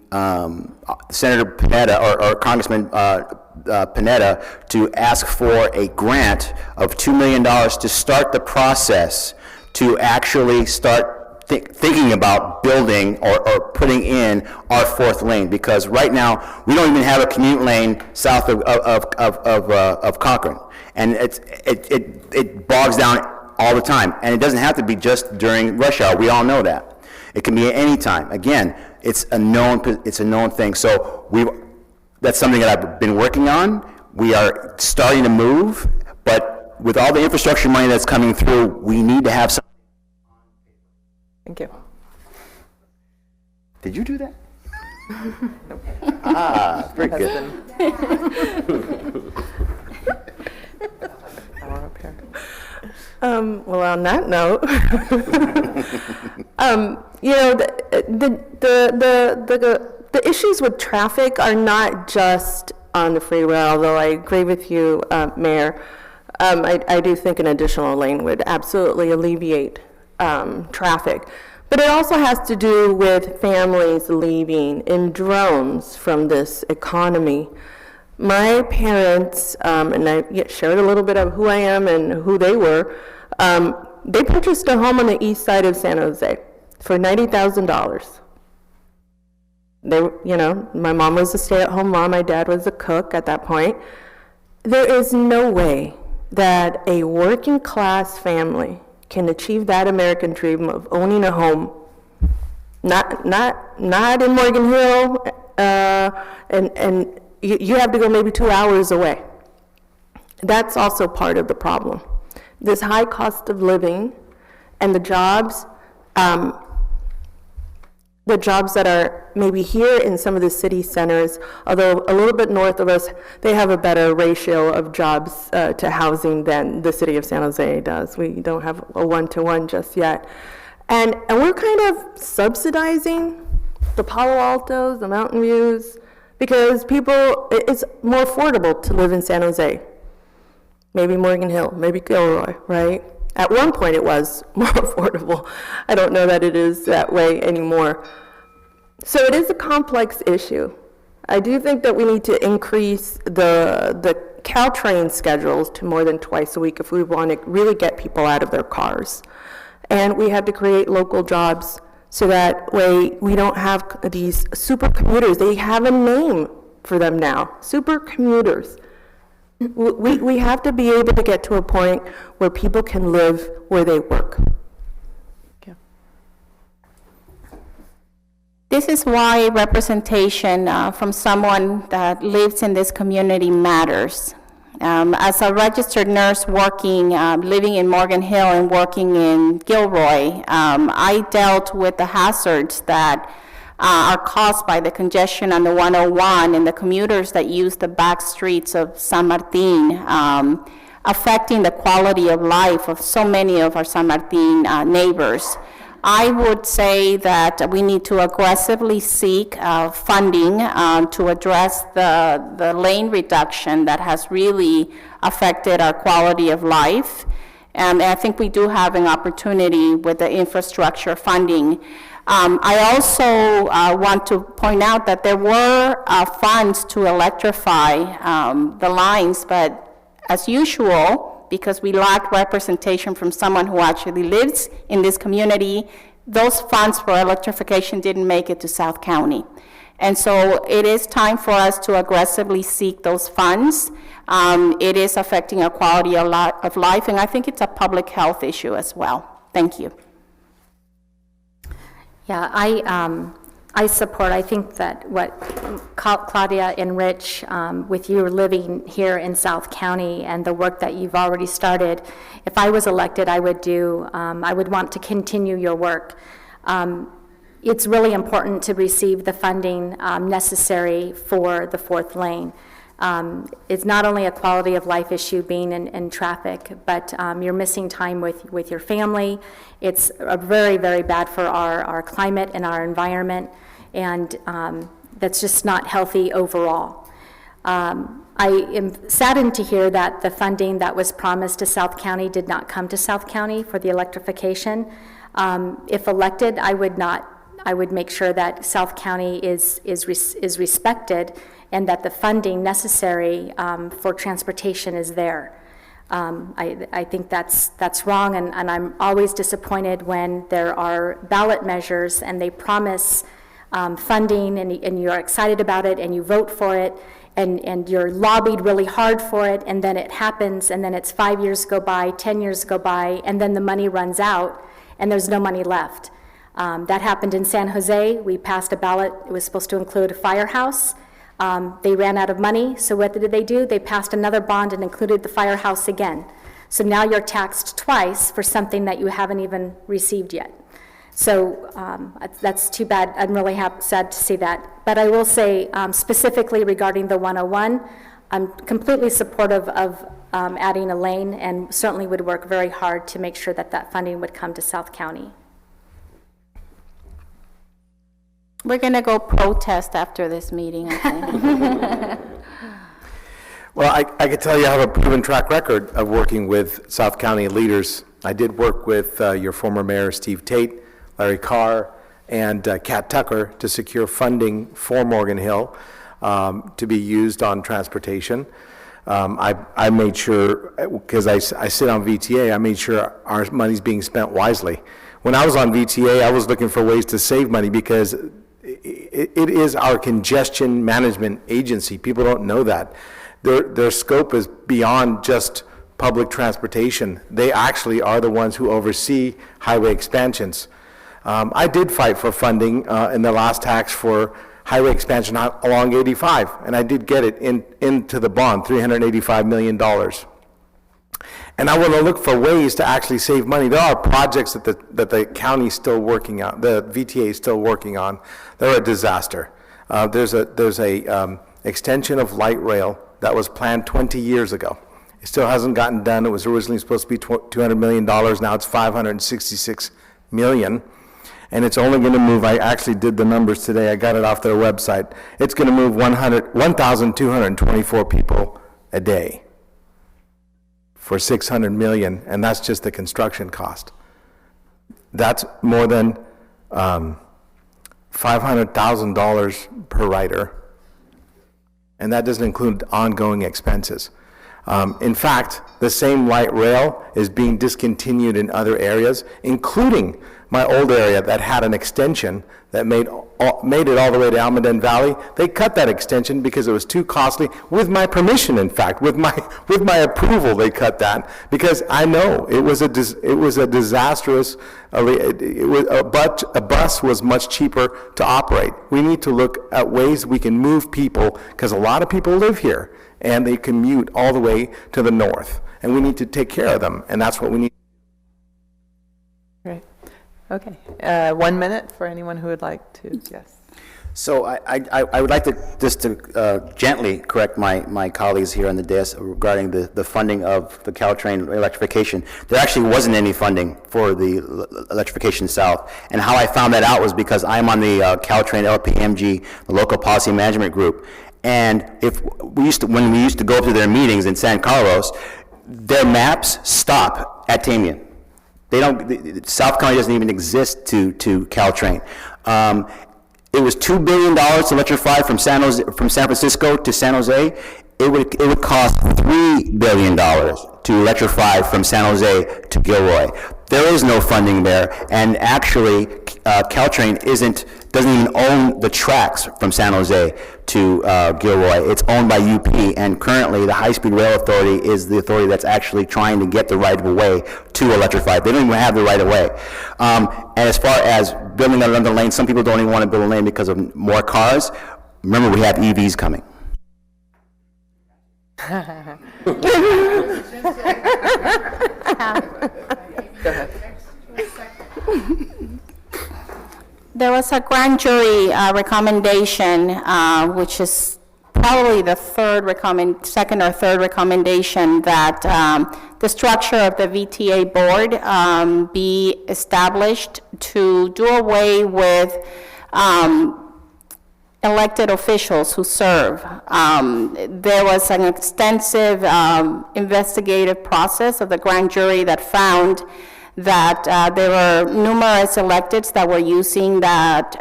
Senator Panetta or Congressman Panetta to ask for a grant of $2 million to start the process to actually start thinking about building or putting in our fourth lane, because right now we don't even have a commute lane south of Cochran, and it bogs down all the time, and it doesn't have to be just during rush hour. We all know that. It can be at any time. Again, it's a known thing. So that's something that I've been working on. We are starting to move, but with all the infrastructure money that's coming through, we need to have some. Thank you. Did you do that? Ah, very good. Up here. Well, on that note, the issues with traffic are not just on the freeway, although I agree with you, Mayor. I do think an additional lane would absolutely alleviate traffic. But it also has to do with families leaving in drones from this economy. My parents, and I shared a little bit of who I am and who they were, they purchased a home on the east side of San Jose for $90,000. My mom was a stay-at-home mom, my dad was a cook at that point. There is no way that a working class family can achieve that American dream of owning a home, not in Morgan Hill, and you have to go maybe 2 hours away. That's also part of the problem. This high cost of living and the jobs that are maybe here in some of the city centers, although a little bit north of us, they have a better ratio of jobs to housing than the city of San Jose does. We don't have a one-to-one just yet. And we're kind of subsidizing the Palo Altos, the Mountain Views, because it's more affordable to live in San Jose. Maybe Morgan Hill, maybe Gilroy, right? At one point it was more affordable. I don't know that it is that way anymore. So it is a complex issue. I do think that we need to increase the Caltrain schedules to more than twice a week if we want to really get people out of their cars. And we have to create local jobs so that way we don't have these super commuters. They have a name for them now, super commuters. We have to be able to get to a point where people can live where they work. This is why representation from someone that lives in this community matters. As a registered nurse working, living in Morgan Hill and working in Gilroy, I dealt with the hazards that are caused by the congestion on the 101 and the commuters that use the back streets of San Martin, affecting the quality of life of so many of our San Martin neighbors. I would say that we need to aggressively seek funding to address the lane reduction that has really affected our quality of life. And I think we do have an opportunity with the infrastructure funding. I also want to point out that there were funds to electrify the lines, but as usual, because we lack representation from someone who actually lives in this community, those funds for electrification didn't make it to South County. And so it is time for us to aggressively seek those funds. It is affecting our quality of life, and I think it's a public health issue as well. Thank you. Yeah, I support, I think that what Claudia and Rich, with you living here in South County and the work that you've already started, if I was elected, I would want to continue your work. It's really important to receive the funding necessary for the fourth lane. It's not only a quality of life issue being in traffic, but you're missing time with your family. It's very, very bad for our climate and our environment, and that's just not healthy overall. I am saddened to hear that the funding that was promised to South County did not come to South County for the electrification. If elected, I would make sure that South County is respected and that the funding necessary for transportation is there. I think that's wrong, and I'm always disappointed when there are ballot measures and they promise funding and you're excited about it and you vote for it and you're lobbied really hard for it, and then it happens, and then it's 5 years go by, 10 years go by, and then the money runs out and there's no money left. That happened in San Jose. We passed a ballot. It was supposed to include a firehouse. They ran out of money, so what did they do? They passed another bond and included the firehouse again. So now you're taxed twice for something that you haven't even received yet. So that's too bad. I'm really sad to see that. But I will say, specifically regarding the 101, I'm completely supportive of adding a lane, and certainly would work very hard to make sure that that funding would come to South County. We're going to go protest after this meeting, I think. Well, I can tell you I have a proven track record of working with South County leaders. I did work with your former mayor, Steve Tate, Larry Carr, and Kat Tucker to secure funding for Morgan Hill to be used on transportation. I made sure, because I sit on VTA, I made sure our money's being spent wisely. When I was on VTA, I was looking for ways to save money because it is our congestion management agency. People don't know that. Their scope is beyond just public transportation. They actually are the ones who oversee highway expansions. I did fight for funding in the last tax for highway expansion along 85, and I did get it into the bond, $385 million. And I want to look for ways to actually save money. There are projects that the county is still working on, the VTA is still working on. They're a disaster. There's a extension of light rail that was planned 20 years ago. It still hasn't gotten done. It was originally supposed to be $200 million. Now it's $566 million. And it's only going to move, I actually did the numbers today. I got it off their website. It's going to move 1,224 people a day for $600 million, and that's just the construction cost. That's more than $500,000 per rider, and that doesn't include ongoing expenses. In fact, the same light rail is being discontinued in other areas, including my old area that had an extension that made it all the way to Almaden Valley. They cut that extension because it was too costly, with my permission, in fact, with my approval, they cut that, because I know it was a disastrous, a bus was much cheaper to operate. We need to look at ways we can move people, because a lot of people live here, and they commute all the way to the north, and we need to take care of them, and that's what we need. Great. Okay. 1 minute for anyone who would like to, yes. So I would like to just to gently correct my colleagues here on the dais regarding the funding of the Caltrain electrification. There actually wasn't any funding for the electrification south. And how I found that out was because I'm on the Caltrain LPMG, the local policy management group. And when we used to go to their meetings in San Carlos, their maps stop at Tamian. South County doesn't even exist to Caltrain. It was $2 billion to electrify from San Francisco to San Jose. It would cost $3 billion to electrify from San Jose to Gilroy. There is no funding there, and actually, Caltrain doesn't even own the tracks from San Jose to Gilroy. It's owned by UP, and currently the High Speed Rail Authority is the authority that's actually trying to get the right of way to electrify. They don't even have the right of way. And as far as building another lane, some people don't even want to build a lane because of more cars. Remember, we have EVs coming. There was a grand jury recommendation, which is probably the second or third recommendation, that the structure of the VTA board be established to do away with elected officials who serve. There was an extensive investigative process of the grand jury that found that there were numerous electeds that were using that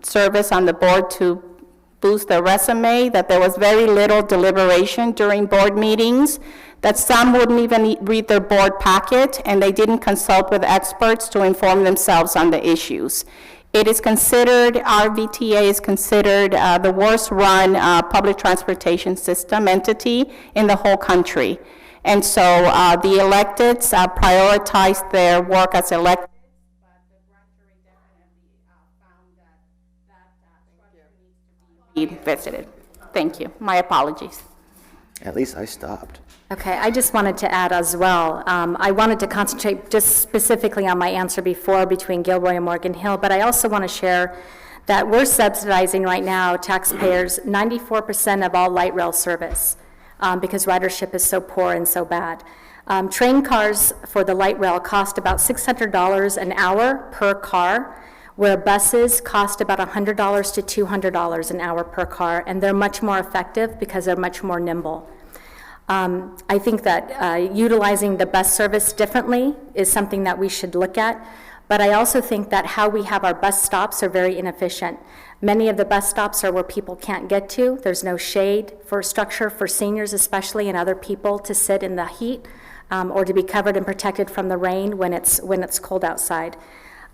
service on the board to boost their resume, that there was very little deliberation during board meetings, that some wouldn't even read their board packet, and they didn't consult with experts to inform themselves on the issues. It is considered, our VTA is considered the worst run public transportation system entity in the whole country. And so the electeds prioritized their work as electeds, but the grand jury definitely found that structure needs to be revisited. Thank you. My apologies. At least I stopped. Okay, I just wanted to add as well, I wanted to concentrate just specifically on my answer before between Gilroy and Morgan Hill, but I also want to share that we're subsidizing right now, taxpayers, 94% of all light rail service because ridership is so poor and so bad. Train cars for the light rail cost about $600 an hour per car, where buses cost about $100 to $200 an hour per car, and they're much more effective because they're much more nimble. I think that utilizing the bus service differently is something that we should look at, but I also think that how we have our bus stops are very inefficient. Many of the bus stops are where people can't get to. There's no shade for structure for seniors especially and other people to sit in the heat or to be covered and protected from the rain when it's cold outside.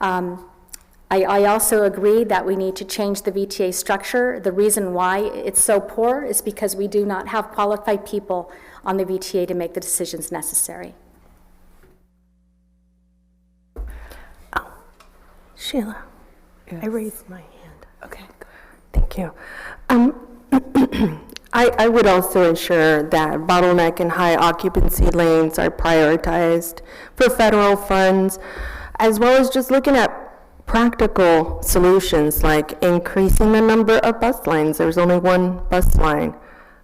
I also agree that we need to change the VTA structure. The reason why it's so poor is because we do not have qualified people on the VTA to make the decisions necessary. Sheila, Yes. I raised my hand. Okay. Thank you. I would also ensure that bottleneck and high occupancy lanes are prioritized for federal funds, as well as just looking at practical solutions like increasing the number of bus lines. There's only one bus line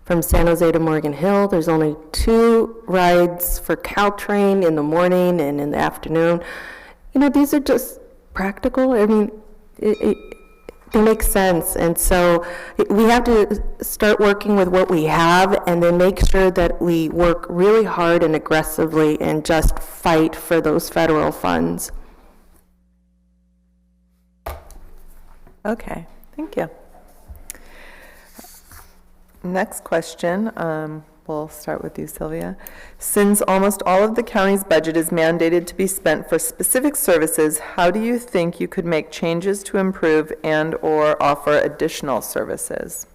from San Jose to Morgan Hill. There's only 2 rides for Caltrain in the morning and in the afternoon. You know, these are just practical. I mean, they make sense. And so we have to start working with what we have and then make sure that we work really hard and aggressively and just fight for those federal funds. Okay, thank you. Next question, We'll start with you, Sylvia. Since almost all of the county's budget is mandated to be spent for specific services, how do you think you could make changes to improve and/or offer additional services?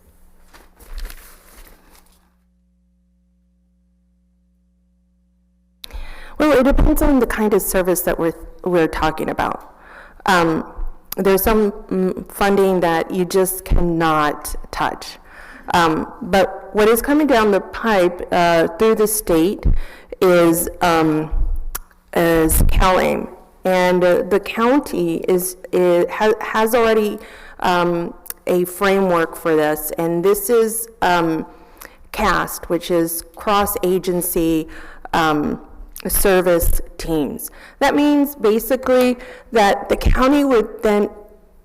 Well, it depends on the kind of service that we're talking about. There's some funding that you just cannot touch. But what is coming down the pipe through the state is CalAIM, and the county has already a framework for this, and this is CAST, which is cross-agency service teams. That means basically that the county would then,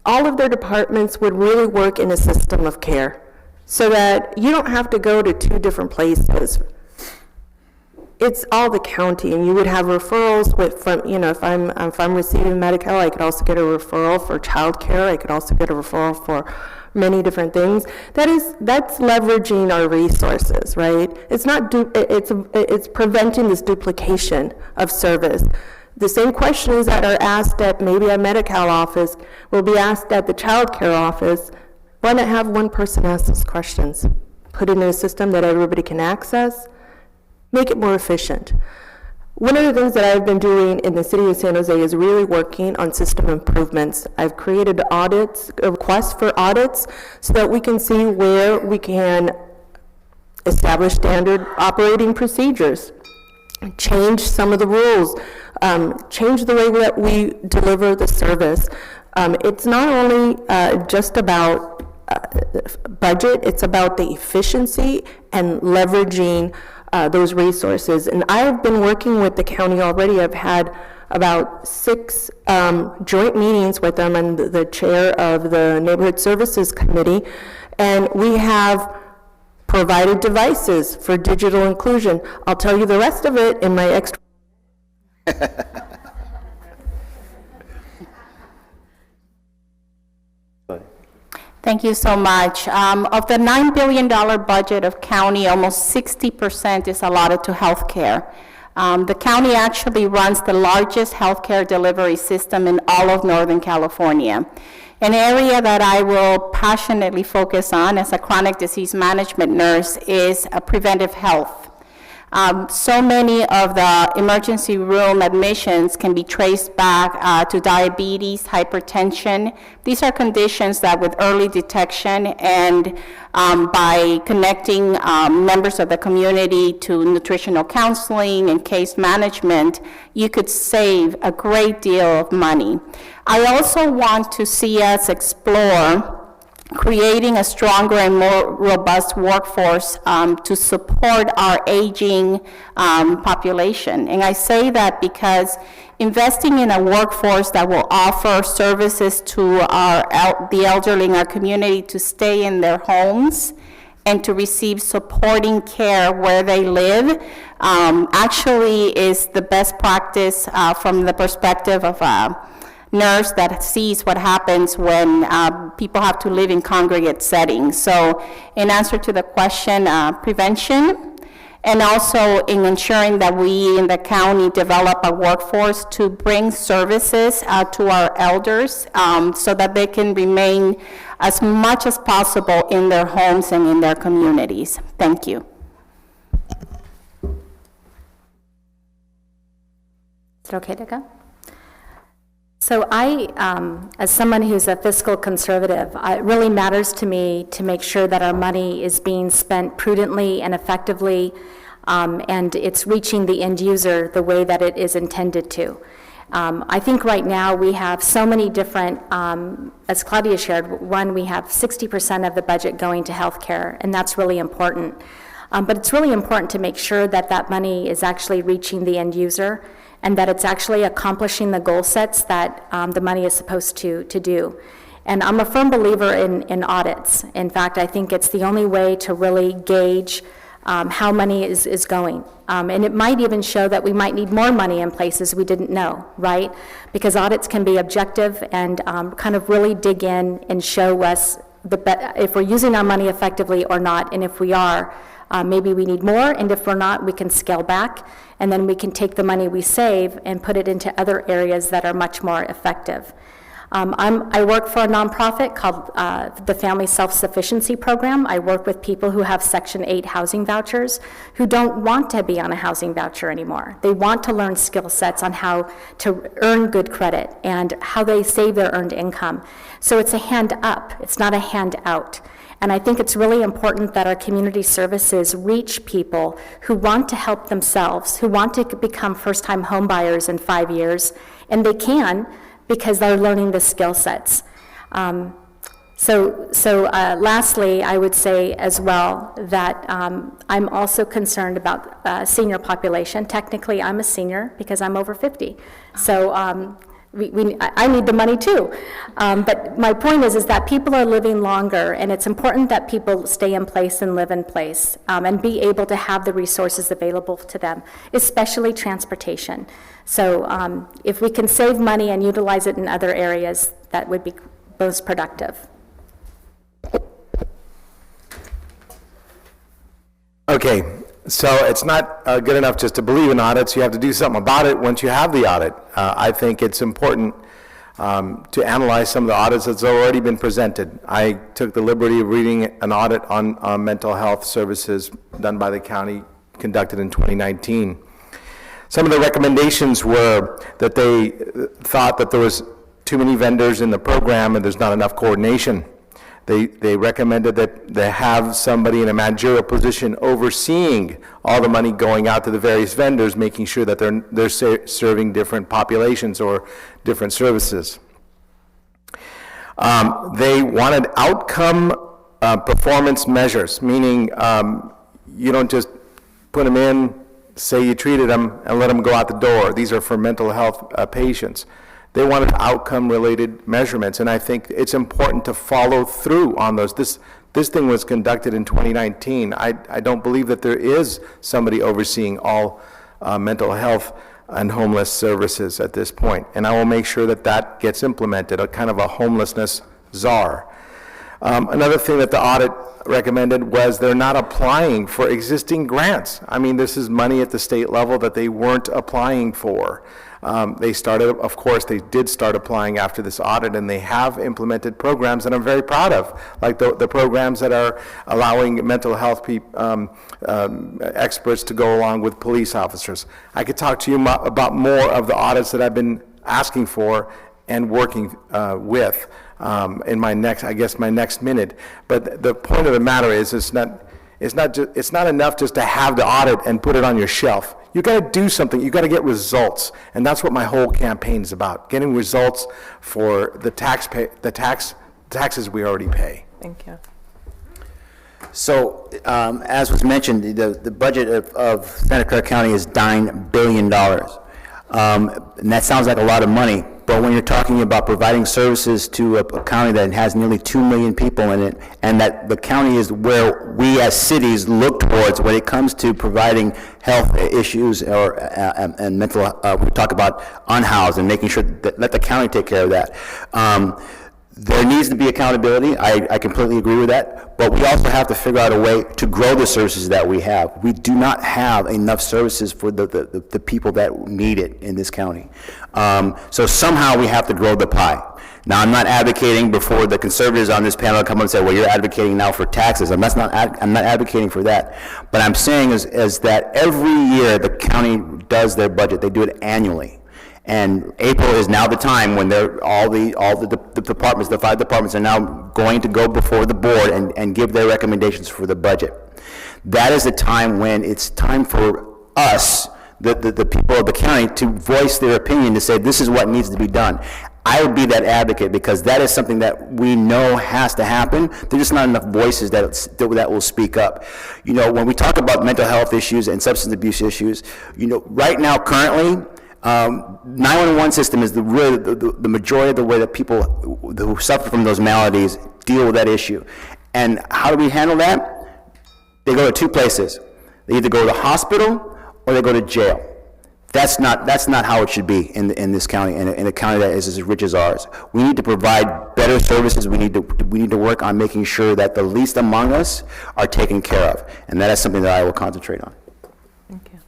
all of their departments would really work in a system of care, so that you don't have to go to two different places. It's all the county, and you would have referrals from, you know, if I'm receiving Medi-Cal, I could also get a referral for childcare. I could also get a referral for many different things. That's leveraging our resources, right? It's not it's preventing this duplication of service. The same questions that are asked at maybe a Medi-Cal office will be asked at the childcare office. Why not have one person ask those questions? Put it in a system that everybody can access, make it more efficient. One of the things that I've been doing in the city of San Jose is really working on system improvements. I've created audits, requests for audits, so that we can see where we can establish standard operating procedures, change some of the rules, change the way that we deliver the service. It's not only just about budget, it's about the efficiency and leveraging those resources. And I've been working with the county already. I've had about 6 joint meetings with them and the chair of the Neighborhood Services Committee, and we have provided devices for digital inclusion. I'll tell you the rest of it in my extra. Thank you so much. Of the $9 billion budget of county, almost 60% is allotted to healthcare. The county actually runs the largest healthcare delivery system in all of Northern California. An area that I will passionately focus on as a chronic disease management nurse is preventive health. So many of the emergency room admissions can be traced back to diabetes, hypertension. These are conditions that with early detection and by connecting members of the community to nutritional counseling and case management, you could save a great deal of money. I also want to see us explore creating a stronger and more robust workforce to support our aging population. And I say that because investing in a workforce that will offer services to the elderly in our community to stay in their homes and to receive supporting care where they live actually is the best practice from the perspective of nurse that sees what happens when people have to live in congregate settings. So in answer to the question, prevention, and also in ensuring that we in the county develop a workforce to bring services to our elders so that they can remain as much as possible in their homes and in their communities. Thank you. Is it okay to go? So I, as someone who's a fiscal conservative, it really matters to me to make sure that our money is being spent prudently and effectively, and it's reaching the end user the way that it is intended to. I think right now we have so many different, as Claudia shared, one, we have 60% of the budget going to healthcare, and that's really important. But it's really important to make sure that that money is actually reaching the end user, and that it's actually accomplishing the goal sets that the money is supposed to do. And I'm a firm believer in audits. In fact, I think it's the only way to really gauge how money is going. And it might even show that we might need more money in places we didn't know, right? Because audits can be objective and kind of really dig in and show us if we're using our money effectively or not, and if we are, Maybe we need more, and if we're not, we can scale back, and then we can take the money we save and put it into other areas that are much more effective. I work for a nonprofit called the Family Self-Sufficiency Program. I work with people who have Section 8 housing vouchers who don't want to be on a housing voucher anymore. They want to learn skill sets on how to earn good credit and how they save their earned income. So it's a hand up, it's not a hand out. And I think it's really important that our community services reach people who want to help themselves, who want to become first-time home buyers in 5 years, and they can, because they're learning the skill sets. Lastly, I would say as well that I'm also concerned about senior population. Technically, I'm a senior because I'm over 50. So I need the money too. But my point is that people are living longer, and it's important that people stay in place and live in place and be able to have the resources available to them, especially transportation. So if we can save money and utilize it in other areas, that would be most productive. Okay, so it's not good enough just to believe in audits. You have to do something about it once you have the audit. I think it's important to analyze some of the audits that's already been presented. I took the liberty of reading an audit on mental health services done by the county, conducted in 2019. Some of the recommendations were that they thought that there was too many vendors in the program and there's not enough coordination. They recommended that they have somebody in a managerial position overseeing all the money going out to the various vendors, making sure that they're serving different populations or different services. They wanted outcome performance measures, meaning you don't just put them in, say you treated them, and let them go out the door. These are for mental health patients. They wanted outcome-related measurements, and I think it's important to follow through on those. This thing was conducted in 2019. I don't believe that there is somebody overseeing all mental health and homeless services at this point, and I will make sure that that gets implemented, a kind of a homelessness czar. Another thing that the audit recommended was they're not applying for existing grants. I mean, this is money at the state level that they weren't applying for. They started, of course, they did start applying after this audit, and they have implemented programs that I'm very proud of, like the programs that are allowing mental health experts to go along with police officers. I could talk to you about more of the audits that I've been asking for and working with in my next minute. But the point of the matter is, it's not enough just to have the audit and put it on your shelf. You got to do something. You got to get results, and that's what my whole campaign is about: getting results for the taxes we already pay. Thank you. So, as was mentioned, the budget of Santa Clara County is $9 billion. And that sounds like a lot of money, but when you're talking about providing services to a county that has nearly 2 million people in it, and that the county is where we as cities look towards when it comes to providing health issues and mental, we talk about unhoused and making sure that let the county take care of that. There needs to be accountability. I completely agree with that, but we also have to figure out a way to grow the services that we have. We do not have enough services for the people that need it in this county. So somehow we have to grow the pie. Now, I'm not advocating before the conservatives on this panel come up and say, well, you're advocating now for taxes. I'm not advocating for that. But I'm saying is that every year the county does their budget. They do it annually. And April is now the time when all the departments, the 5 departments, are now going to go before the board and give their recommendations for the budget. That is the time when it's time for us, the people of the county, to voice their opinion, to say this is what needs to be done. I would be that advocate, because that is something that we know has to happen. There's just not enough voices that will speak up. You know, when we talk about mental health issues and substance abuse issues, you know, right now, currently, 911 system is the majority of the way that people who suffer from those maladies deal with that issue. And how do we handle that? They go to 2 places. They either go to the hospital or they go to jail. That's not how it should be in this county, in a county that is as rich as ours. We need to provide better services. We need to work on making sure that the least among us are taken care of, and that is something that I will concentrate on. Thank you.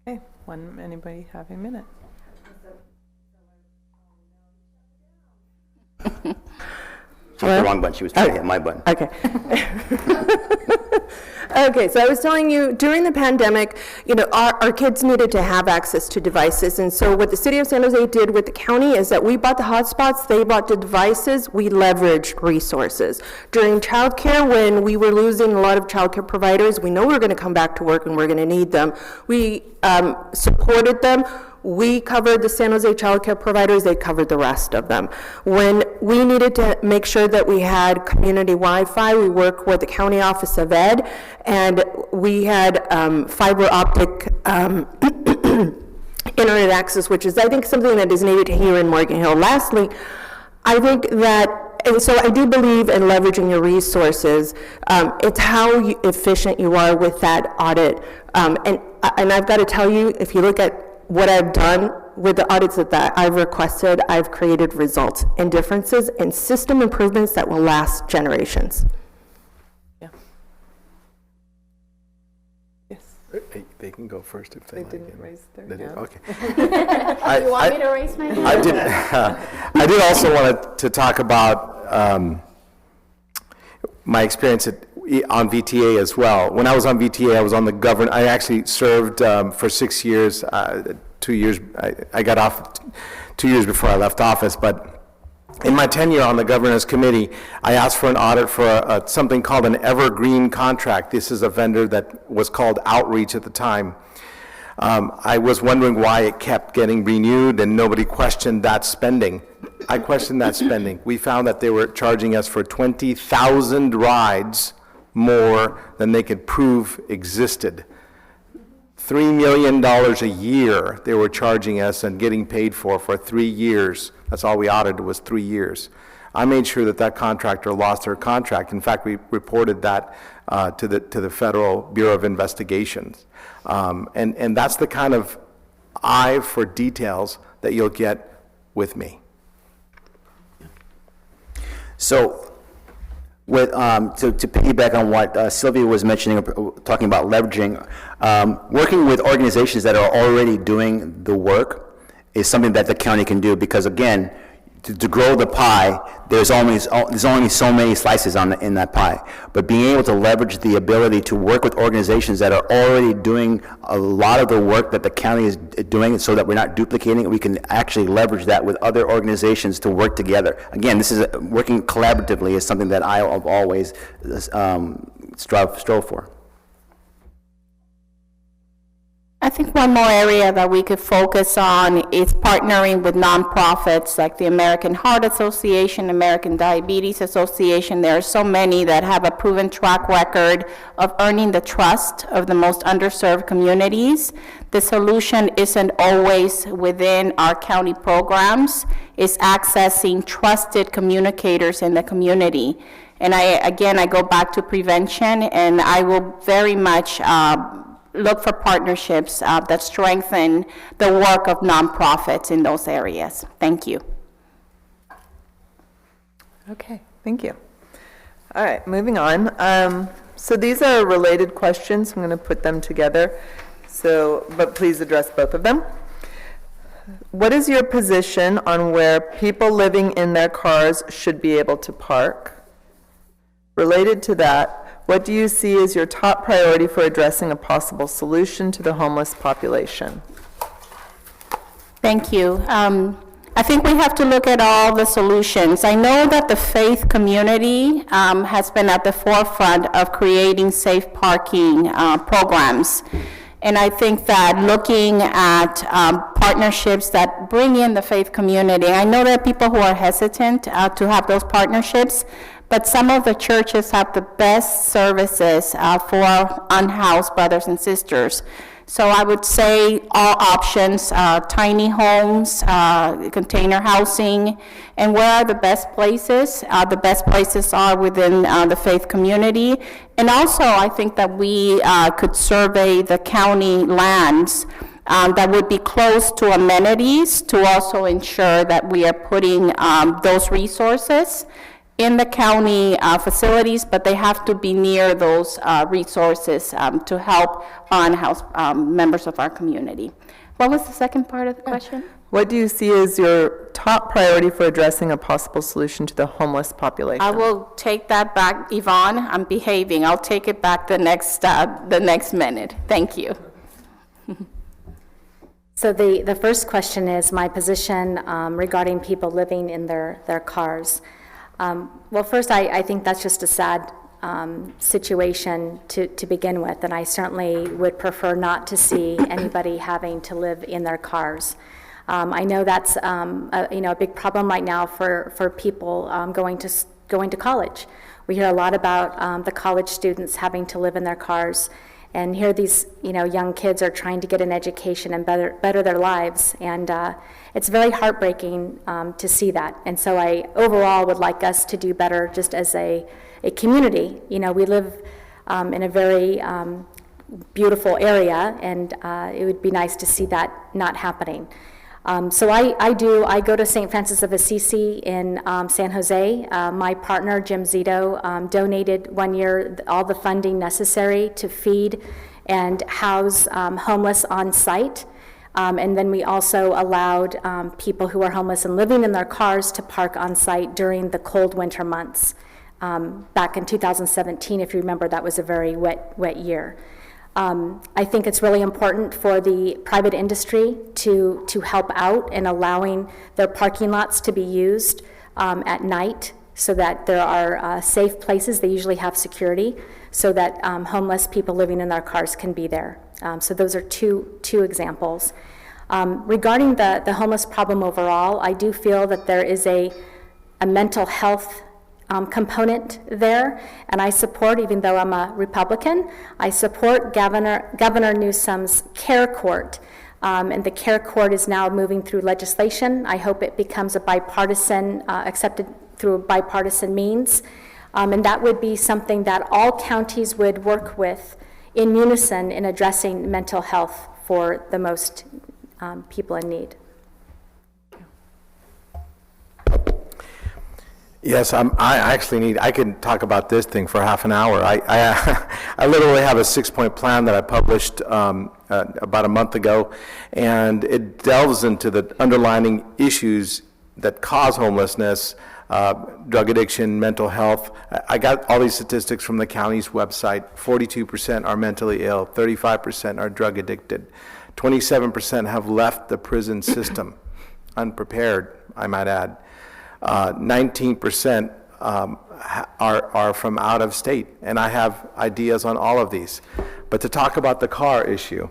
Okay, anybody have a minute? She hit the wrong button. She was trying to hit my button. Okay. Okay, so I was telling you, during the pandemic, our kids needed to have access to devices, and so what the city of San Jose did with the county is that we bought the hotspots, they bought the devices, we leveraged resources. During childcare, when we were losing a lot of childcare providers, we know we're going to come back to work and we're going to need them. We supported them. We covered the San Jose childcare providers, they covered the rest of them. When we needed to make sure that we had community Wi-Fi, we worked with the County Office of Ed, and we had fiber optic internet access, which is, I think, something that is needed here in Morgan Hill. Lastly, I think that, and so I do believe in leveraging your resources. It's how efficient you are with that audit. And I've got to tell you, if you look at what I've done with the audits that I've requested, I've created results and differences and system improvements that will last generations. Yeah. Yes. They can go first if they like. They didn't raise their They did? hand. Okay. You want me to raise my hand? I did also want to talk about my experience on VTA as well. When I was on VTA, I was on the I actually served for 6 years, 2 years, I got off 2 years before I left office, but in my tenure on the governance committee, I asked for an audit for something called an evergreen contract. This is a vendor that was called Outreach at the time. I was wondering why it kept getting renewed and nobody questioned that spending. I questioned that spending. We found that they were charging us for 20,000 rides more than they could prove existed. $3 million a year they were charging us and getting paid for 3 years. That's all we audited was 3 years. I made sure that contractor lost their contract. In fact, we reported that to the Federal Bureau of Investigations. And that's the kind of eye for details that you'll get with me. So, to piggyback on what Sylvia was mentioning, talking about leveraging, working with organizations that are already doing the work is something that the county can do, because again, to grow the pie, there's only so many slices in that pie. But being able to leverage the ability to work with organizations that are already doing a lot of the work that the county is doing, so that we're not duplicating it, we can actually leverage that with other organizations to work together. Again, this is working collaboratively is something that I have always strove for. I think one more area that we could focus on is partnering with nonprofits like the American Heart Association, American Diabetes Association. There are so many that have a proven track record of earning the trust of the most underserved communities. The solution isn't always within our county programs. It's accessing trusted communicators in the community. And I go back to prevention, and I will very much look for partnerships that strengthen the work of nonprofits in those areas. Thank you. Okay, thank you. All right, moving on. So these are related questions. I'm going to put them together. But please address both of them. What is your position on where people living in their cars should be able to park? Related to that, what do you see as your top priority for addressing a possible solution to the homeless population? Thank you. I think we have to look at all the solutions. I know that the faith community has been at the forefront of creating safe parking programs. And I think that looking at partnerships that bring in the faith community, I know there are people who are hesitant to have those partnerships, but some of the churches have the best services for unhoused brothers and sisters. So I would say all options, tiny homes, container housing, and where are the best places? The best places are within the faith community. And also, I think that we could survey the county lands that would be close to amenities to also ensure that we are putting those resources in the county facilities, but they have to be near those resources to help on-house members of our community. What was the second part of the question? What do you see as your top priority for addressing a possible solution to the homeless population? I will take that back, Yvonne. I'm behaving. I'll take it back the next minute. Thank you. So the first question is my position regarding people living in their cars. Well, first, I think that's just a sad situation to begin with, and I certainly would prefer not to see anybody having to live in their cars. I know that's a big problem right now for people going to college. We hear a lot about the college students having to live in their cars, and here these young kids are trying to get an education and better their lives, and it's very heartbreaking to see that. And so I overall would like us to do better just as a community. We live in a very beautiful area, and it would be nice to see that not happening. So I go to St. Francis of Assisi in San Jose. My partner, Jim Zito, donated one year all the funding necessary to feed and house homeless on site. And then we also allowed people who are homeless and living in their cars to park on site during the cold winter months. Back in 2017, if you remember, that was a very wet year. I think it's really important for the private industry to help out in allowing their parking lots to be used at night so that there are safe places. They usually have security so that homeless people living in their cars can be there. So those are two examples. Regarding the homeless problem overall, I do feel that there is a mental health component there, and I support, even though I'm a Republican, I support Governor Newsom's Care Court, and the Care Court is now moving through legislation. I hope it becomes a bipartisan, accepted through bipartisan means, and that would be something that all counties would work with in unison in addressing mental health for the most people in need. Yes, I could talk about this thing for half an hour. I literally have a 6-point plan that I published about a month ago, and it delves into the underlying issues that cause homelessness, drug addiction, mental health. I got all these statistics from the county's website. 42% are mentally ill, 35% are drug addicted, 27% have left the prison system, unprepared, I might add. 19% are from out of state, and I have ideas on all of these. But to talk about the car issue,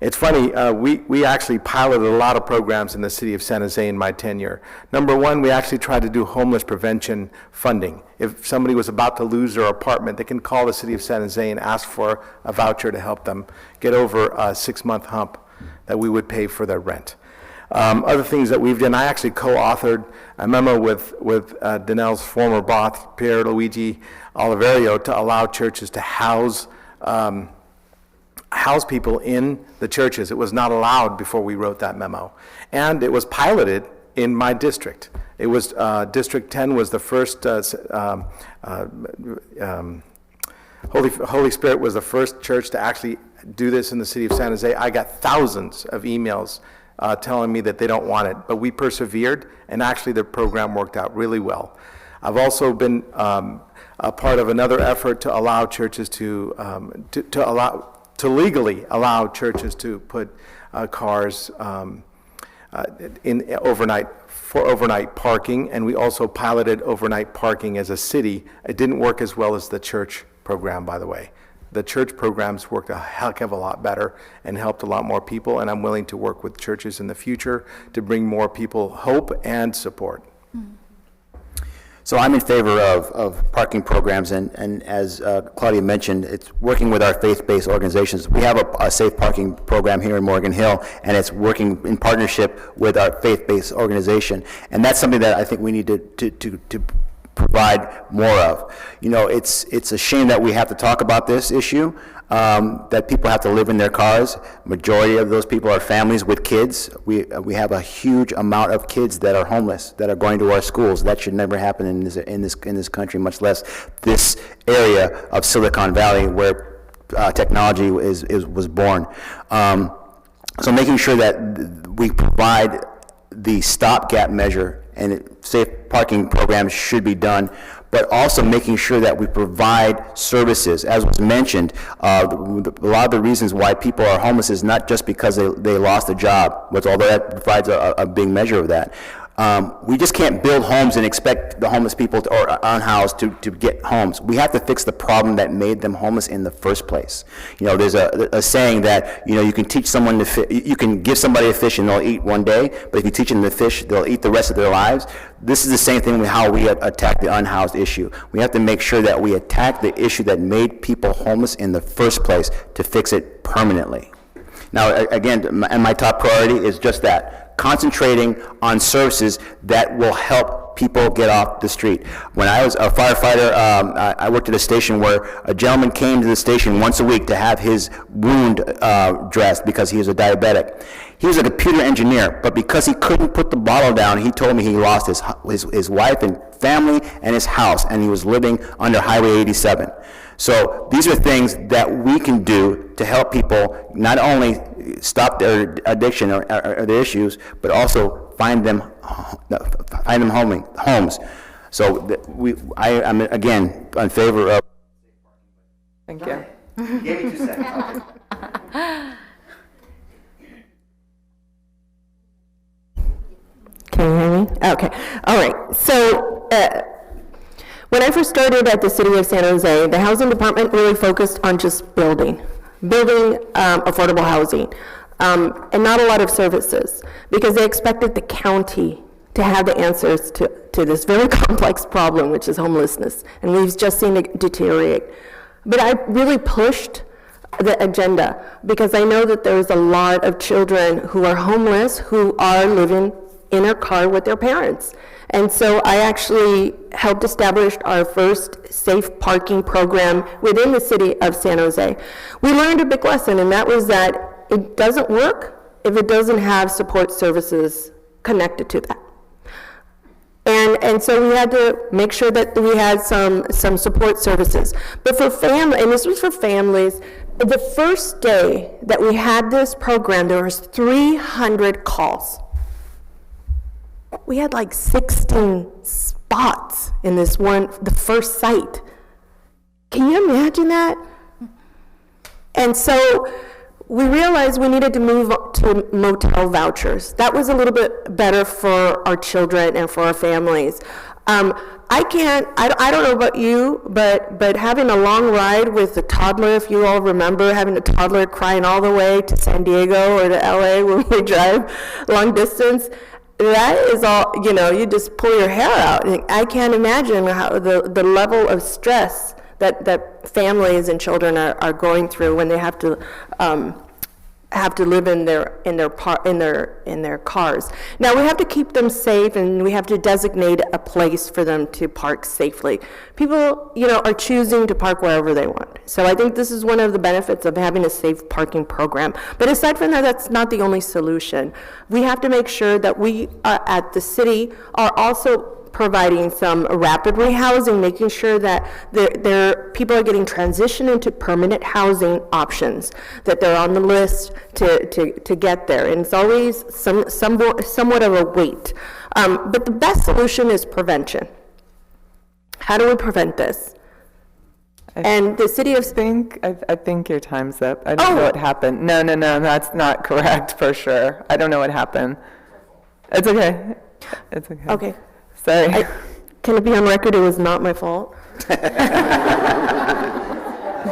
it's funny, we actually piloted a lot of programs in the city of San Jose in my tenure. Number one, we actually tried to do homeless prevention funding. If somebody was about to lose their apartment, they can call the city of San Jose and ask for a voucher to help them get over a 6-month hump that we would pay for their rent. Other things that we've done, I actually co-authored a memo with Danelle's former boss, Pierluigi Oliverio, to allow churches to house people in the churches. It was not allowed before we wrote that memo. And it was piloted in my district. It was, District 10 was the first, Holy Spirit was the first church to actually do this in the city of San Jose. I got thousands of emails telling me that they don't want it, but we persevered, and actually the program worked out really well. I've also been a part of another effort to allow churches to legally allow churches to put cars in overnight parking, and we also piloted overnight parking as a city. It didn't work as well as the church program, by the way. The church programs worked a heck of a lot better and helped a lot more people, and I'm willing to work with churches in the future to bring more people hope and support. So I'm in favor of parking programs, and as Claudia mentioned, it's working with our faith-based organizations. We have a safe parking program here in Morgan Hill, and it's working in partnership with our faith-based organization. And that's something that I think we need to provide more of. You know, it's a shame that we have to talk about this issue, that people have to live in their cars. Majority of those people are families with kids. We have a huge amount of kids that are homeless, that are going to our schools. That should never happen in this country, much less this area of Silicon Valley where technology was born. So making sure that we provide the stopgap measure and safe parking programs should be done, but also making sure that we provide services. As was mentioned, a lot of the reasons why people are homeless is not just because they lost a job, although that provides a big measure of that. We just can't build homes and expect the homeless people or unhoused to get homes. We have to fix the problem that made them homeless in the first place. You know, there's a saying that, you know, you can teach someone you can give somebody a fish and they'll eat one day, but if you teach them to fish, they'll eat the rest of their lives. This is the same thing with how we attack the unhoused issue. We have to make sure that we attack the issue that made people homeless in the first place to fix it permanently. Now, again, my top priority is just that, concentrating on services that will help people get off the street. When I was a firefighter, I worked at a station where a gentleman came to the station once a week to have his wound dressed because he was a diabetic. He was a computer engineer, but because he couldn't put the bottle down, he told me he lost his wife and family and his house, and he was living under Highway 87. So these are things that we can do to help people not only stop their addiction or their issues, but also find them homes. So I am again in favor of. Thank you. Give me 2 seconds. Can you hear me? Okay. All right. So when I first started at the City of San Jose, the housing department really focused on just building affordable housing, and not a lot of services, because they expected the county to have the answers to this very complex problem, which is homelessness, and we've just seen it deteriorate. But I really pushed the agenda because I know that there's a lot of children who are homeless who are living in a car with their parents. And so I actually helped establish our first safe parking program within the city of San Jose. We learned a big lesson, and that was that it doesn't work if it doesn't have support services connected to that. And so we had to make sure that we had some support services. But for family, and this was for families, the first day that we had this program, there was 300 calls. We had like 16 spots in the first site. Can you imagine that? And so we realized we needed to move to motel vouchers. That was a little bit better for our children and for our families. I don't know about you, but having a long ride with a toddler, if you all remember having a toddler crying all the way to San Diego or to LA when we drive long distance, that is all, you know, you just pull your hair out. I can't imagine how the level of stress that families and children are going through when they have to live in their cars. Now we have to keep them safe, and we have to designate a place for them to park safely. People, you know, are choosing to park wherever they want. So I think this is one of the benefits of having a safe parking program. But aside from that, that's not the only solution. We have to make sure that we at the city are also providing some rapid rehousing, making sure that people are getting transitioned into permanent housing options, that they're on the list to get there. And it's always somewhat of a wait. But the best solution is prevention. How do we prevent this? And the city of... I think your time's up. I don't know what happened. No, that's not correct for sure. I don't know what happened. It's okay. It's okay. Okay. Sorry. Can it be on record it was not my fault?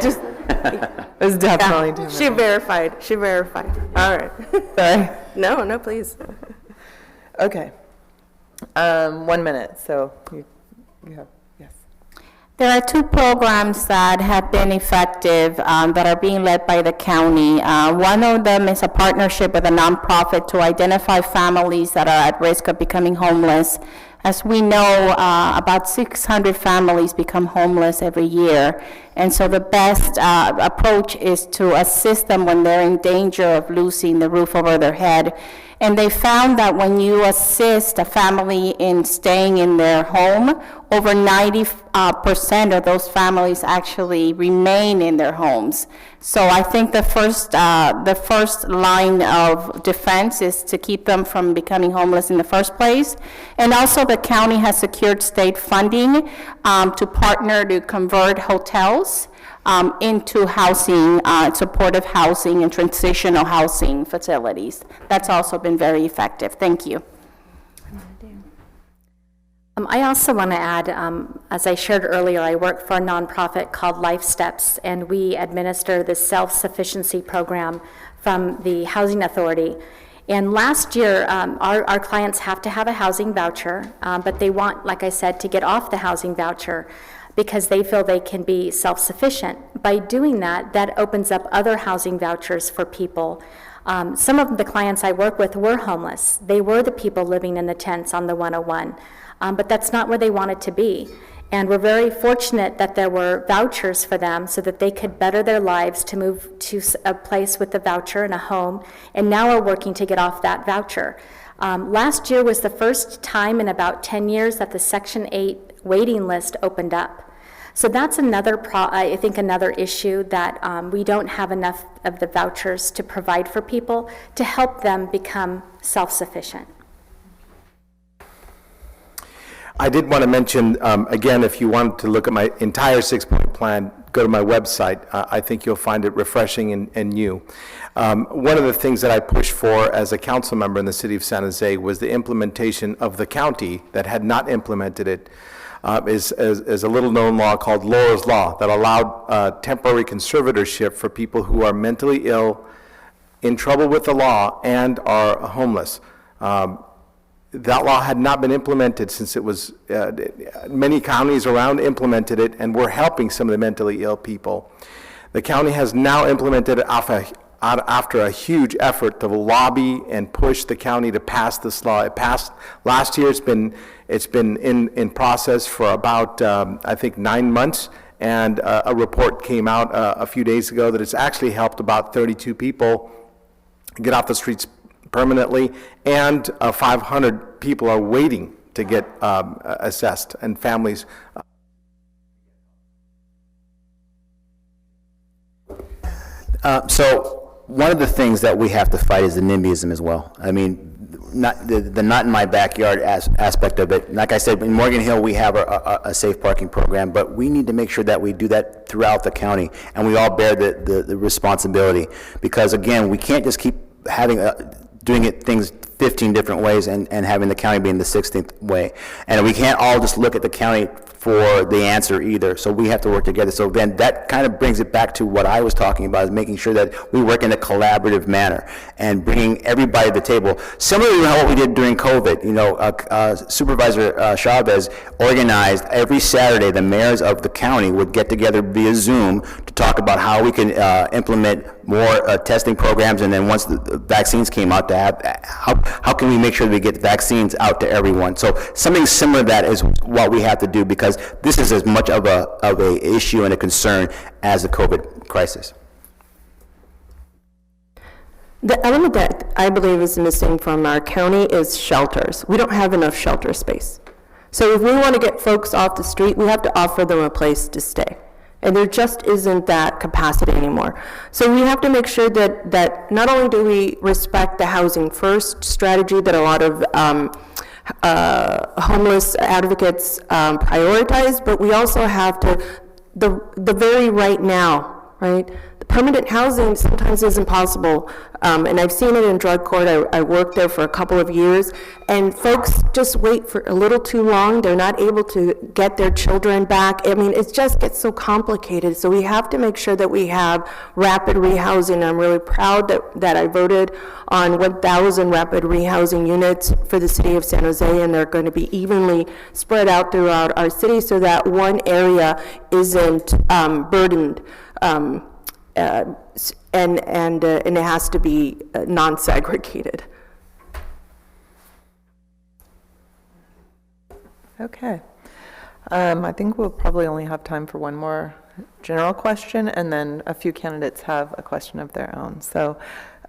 Just... It was definitely too She verified. All right. Sorry. No, please. Okay. 1 minute, so you have, yes. There are two programs that have been effective that are being led by the county. One of them is a partnership with a nonprofit to identify families that are at risk of becoming homeless As we know, about 600 families become homeless every year. And so the best approach is to assist them when they're in danger of losing the roof over their head. And they found that when you assist a family in staying in their home, over 90% of those families actually remain in their homes. So I think the first line of defense is to keep them from becoming homeless in the first place. And also the county has secured state funding to partner to convert hotels into housing, supportive housing and transitional housing facilities. That's also been very effective. Thank you. I also want to add, as I shared earlier, I work for a nonprofit called Life Steps, and we administer the self-sufficiency program from the Housing Authority. And last year, our clients have to have a housing voucher, but they want, like I said, to get off the housing voucher because they feel they can be self-sufficient. By doing that, that opens up other housing vouchers for people. Some of the clients I work with were homeless. They were the people living in the tents on the 101. But that's not where they wanted to be. And we're very fortunate that there were vouchers for them so that they could better their lives to move to a place with a voucher and a home. And now we're working to get off that voucher. Last year was the first time in about 10 years that the Section 8 waiting list opened up. So that's another, I think, another issue that we don't have enough of the vouchers to provide for people to help them become self-sufficient. I did want to mention, again, if you want to look at my entire 6-point plan, go to my website. I think you'll find it refreshing and new. One of the things that I pushed for as a council member in the city of San Jose was the implementation of the county that had not implemented it, is a little-known law called Laura's Law that allowed temporary conservatorship for people who are mentally ill, in trouble with the law, and are homeless. That law had not been implemented since it was, many counties around implemented it, and we're helping some of the mentally ill people. The county has now implemented it after a huge effort to lobby and push the county to pass this law. It passed last year. It's been in process for about, I think, 9 months, and a report came out a few days ago that it's actually helped about 32 people get off the streets permanently, and 500 people are waiting to get assessed, and families. So one of the things that we have to fight is the NIMBYism as well. I mean, not the not in my backyard aspect of it. Like I said, in Morgan Hill we have a safe parking program, but we need to make sure that we do that throughout the county, and we all bear the responsibility, because again, we can't just keep having doing things 15 different ways and having the county being the 16th way. And we can't all just look at the county for the answer either. So we have to work together. So then that kind of brings it back to what I was talking about, is making sure that we work in a collaborative manner and bringing everybody to the table. Similarly to what we did during COVID, you know, Supervisor Chavez organized every Saturday, the mayors of the county would get together via Zoom to talk about how we can implement more testing programs, and then once the vaccines came out, to have how can we make sure that we get vaccines out to everyone. So something similar to that is what we have to do, because this is as much of a issue and a concern as the COVID crisis. The element that I believe is missing from our county is shelters. We don't have enough shelter space. So if we want to get folks off the street, we have to offer them a place to stay. And there just isn't that capacity anymore. So we have to make sure that not only do we respect the housing first strategy that a lot of homeless advocates prioritize, but we also have to, the very right now, right? The permanent housing sometimes is impossible, and I've seen it in drug court. I worked there for a couple of years, and folks just wait for a little too long. They're not able to get their children back. I mean, it just gets so complicated. So we have to make sure that we have rapid rehousing. I'm really proud that I voted on 1,000 rapid rehousing units for the city of San Jose, and they're going to be evenly spread out throughout our city so that one area isn't burdened. And it has to be non-segregated. Okay. I think we'll probably only have time for one more general question, and then a few candidates have a question of their own. So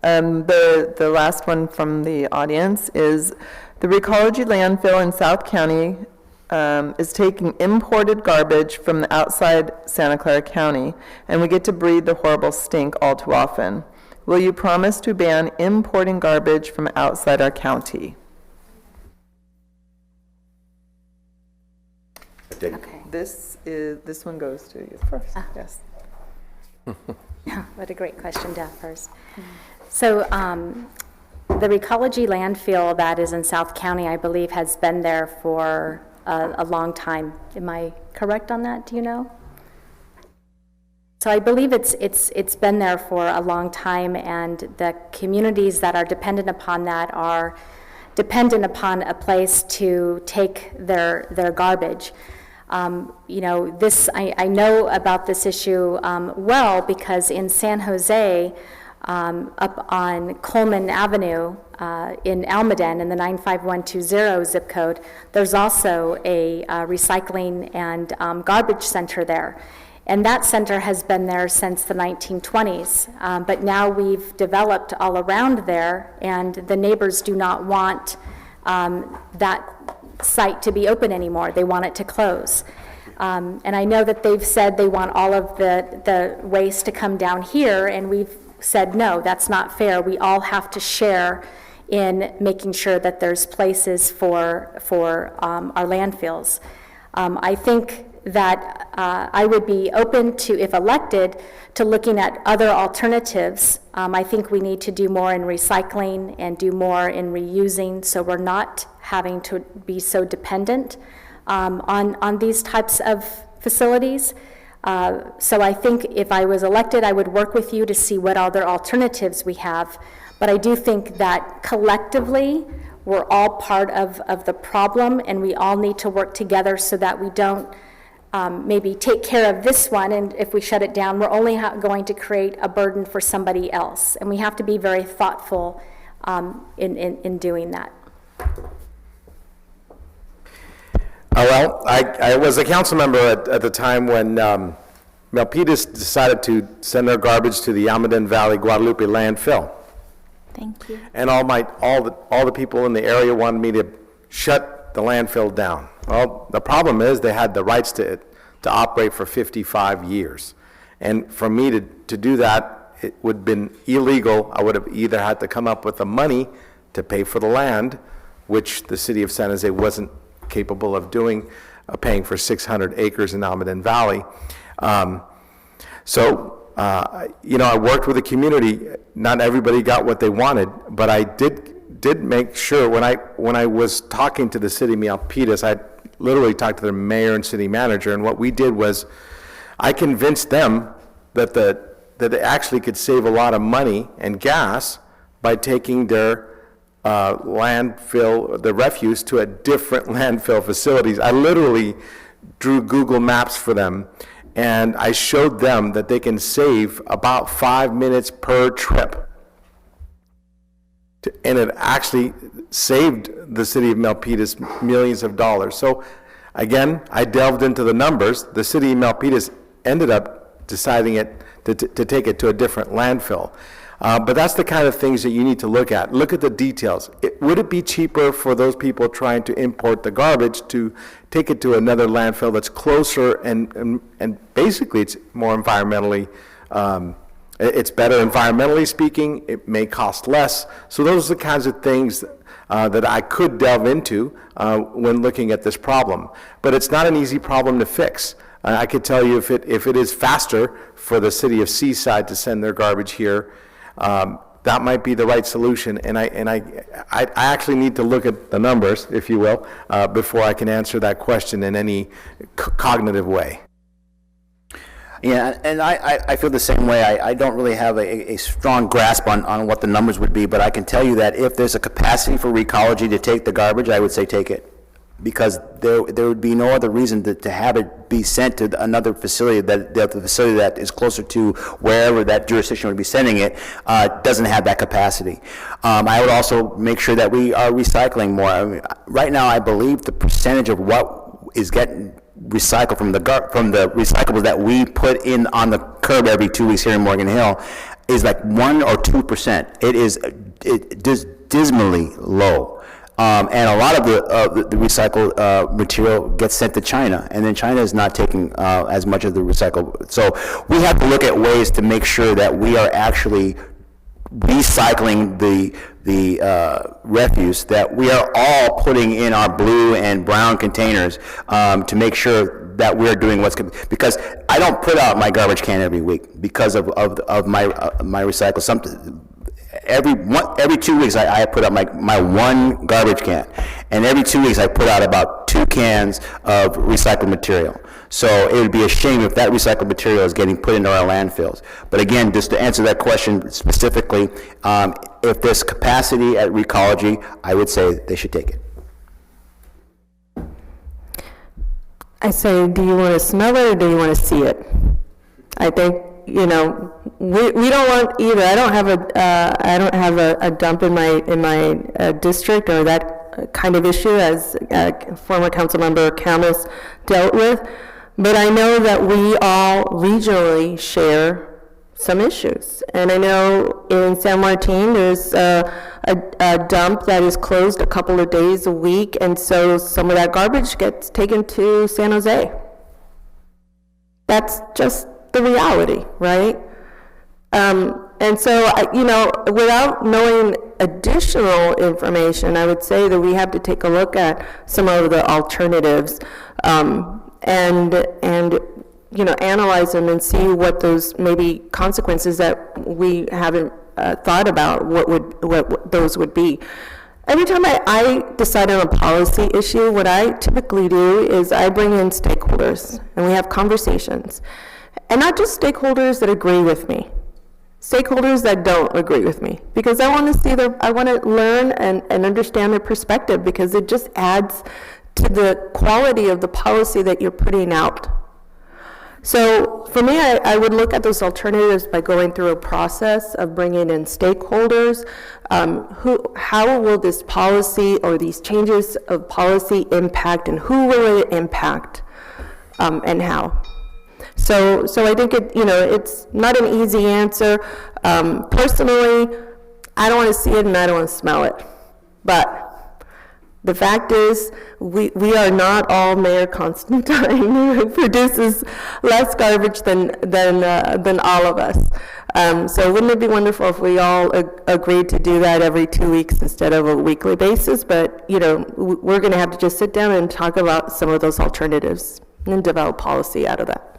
the last one from the audience is, the Recology landfill in South County is taking imported garbage from the outside Santa Clara County, and we get to breathe the horrible stink all too often. Will you promise to ban importing garbage from outside our county? Okay. This one goes to you first, yes. What a great question to have first. So the Recology landfill that is in South County, I believe, has been there for a long time. Am I correct on that? Do you know? So I believe it's been there for a long time, and the communities that are dependent upon that are dependent upon a place to take their garbage. You know, I know about this issue well, because in San Jose, up on Coleman Avenue in Almaden, in the 95120 zip code, there's also a recycling and garbage center there. And that center has been there since the 1920s. But now we've developed all around there, and the neighbors do not want that site to be open anymore. They want it to close. And I know that they've said they want all of the waste to come down here, and we've said, no, that's not fair. We all have to share in making sure that there's places for our landfills. I think that I would be open to, if elected, to looking at other alternatives. I think we need to do more in recycling and do more in reusing, so we're not having to be so dependent on these types of facilities. So I think if I was elected, I would work with you to see what other alternatives we have. But I do think that collectively, we're all part of the problem, and we all need to work together so that we don't maybe take care of this one, and if we shut it down, we're only going to create a burden for somebody else. And we have to be very thoughtful in doing that. Well, I was a council member at the time when Milpitas decided to send their garbage to the Almaden Valley Guadalupe landfill. Thank you. And all the people in the area wanted me to shut the landfill down. Well, the problem is they had the rights to operate for 55 years. And for me to do that, it would have been illegal. I would have either had to come up with the money to pay for the land, which the city of San Jose wasn't capable of doing, paying for 600 acres in Almaden Valley. You know, I worked with the community. Not everybody got what they wanted, but I did make sure when I was talking to the city of Milpitas, I literally talked to the mayor and city manager, and what we did was I convinced them that they actually could save a lot of money and gas by taking their landfill, the refuse, to a different landfill facilities. I literally drew Google Maps for them, and I showed them that they can save about 5 minutes per trip. And it actually saved the city of Milpitas millions of dollars. So again, I delved into the numbers. The city of Milpitas ended up deciding to take it to a different landfill. But that's the kind of things that you need to look at. Look at the details. Would it be cheaper for those people trying to import the garbage to take it to another landfill that's closer and basically it's more environmentally, it's better environmentally speaking, it may cost less. So those are the kinds of things that I could delve into when looking at this problem. But it's not an easy problem to fix. I could tell you if it is faster for the city of Seaside to send their garbage here, that might be the right solution, and I actually need to look at the numbers, if you will, before I can answer that question in any cognitive way. Yeah, and I feel the same way. I don't really have a strong grasp on what the numbers would be, but I can tell you that if there's a capacity for Recology to take the garbage, I would say take it. because there would be no other reason to have it be sent to another facility, that the facility that is closer to wherever that jurisdiction would be sending it doesn't have that capacity. I would also make sure that we are recycling more. I mean, right now, I believe the percentage of what is getting recycled from the recyclables that we put in on the curb every 2 weeks here in Morgan Hill is like 1 or 2%. It is dismally low. And a lot of the recycled material gets sent to China, and then China is not taking as much of the recycled. So we have to look at ways to make sure that we are actually recycling the refuse, that we are all putting in our blue and brown containers to make sure that we're doing what's good. Because I don't put out my garbage can every week because of my recycle. Every 2 weeks I put out my one garbage can, and every 2 weeks I put out about 2 cans of recycled material. So it would be a shame if that recycled material is getting put into our landfills. But again, just to answer that question specifically, if there's capacity at Recology, I would say they should take it. I say, do you want to smell it or do you want to see it? I think, you know, we don't want either. I don't have a dump in my district or that kind of issue, as former council member Camus dealt with. But I know that we all regionally share some issues. And I know in San Martin, there's a dump that is closed a couple of days a week, and so some of that garbage gets taken to San Jose. That's just the reality, right? And so, you know, without knowing additional information, I would say that we have to take a look at some of the alternatives, and you know, analyze them and see what those maybe consequences that we haven't thought about, what those would be. Every time I decide on a policy issue, what I typically do is I bring in stakeholders and we have conversations. And not just stakeholders that agree with me, stakeholders that don't agree with me, because I want to see I want to learn and understand their perspective, because it just adds to the quality of the policy that you're putting out. So for me, I would look at those alternatives by going through a process of bringing in stakeholders. How will this policy or these changes of policy impact, and who will it impact, and how? So I think it's not an easy answer. Personally, I don't want to see it and I don't want to smell it. But the fact is, we are not all Mayor Constantine, who produces less garbage than all of us. So wouldn't it be wonderful if we all agreed to do that every 2 weeks instead of a weekly basis? But you know, we're going to have to just sit down and talk about some of those alternatives and develop policy out of that.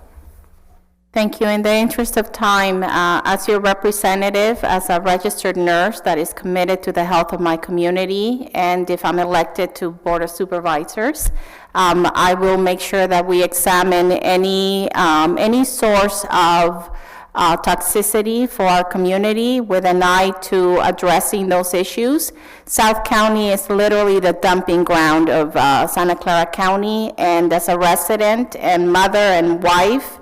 Thank you. In the interest of time, as your representative, as a registered nurse that is committed to the health of my community, and if I'm elected to Board of Supervisors, I will make sure that we examine any source of toxicity for our community with an eye to addressing those issues. South County is literally the dumping ground of Santa Clara County, and as a resident and mother and wife,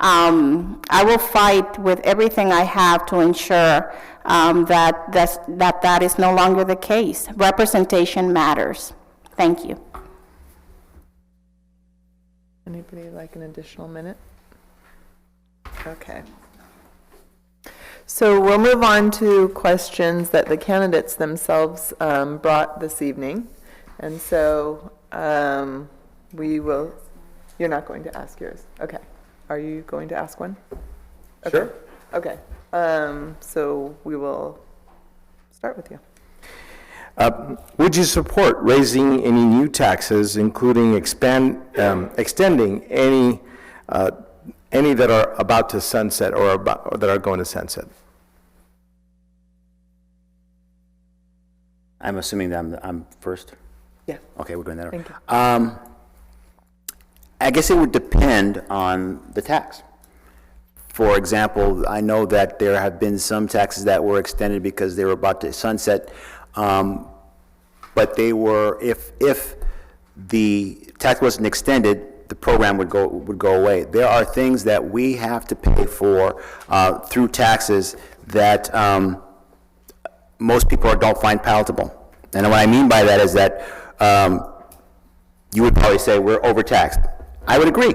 I will fight with everything I have to ensure that is no longer the case. Representation matters. Thank you. Anybody like an additional minute? Okay. So we'll move on to questions that the candidates themselves brought this evening. And so you're not going to ask yours. Okay. Are you going to ask one? Okay. Sure. Okay. So we will start with you. Would you support raising any new taxes, including extending any that are about to sunset or that are going to sunset? I'm assuming that I'm first? Yeah. Okay, we're doing that. Thank you. I guess it would depend on the tax. For example, I know that there have been some taxes that were extended because they were about to sunset, but they were, if the tax wasn't extended, the program would go away. There are things that we have to pay for through taxes that most people don't find palatable. And what I mean by that is that you would probably say we're overtaxed. I would agree.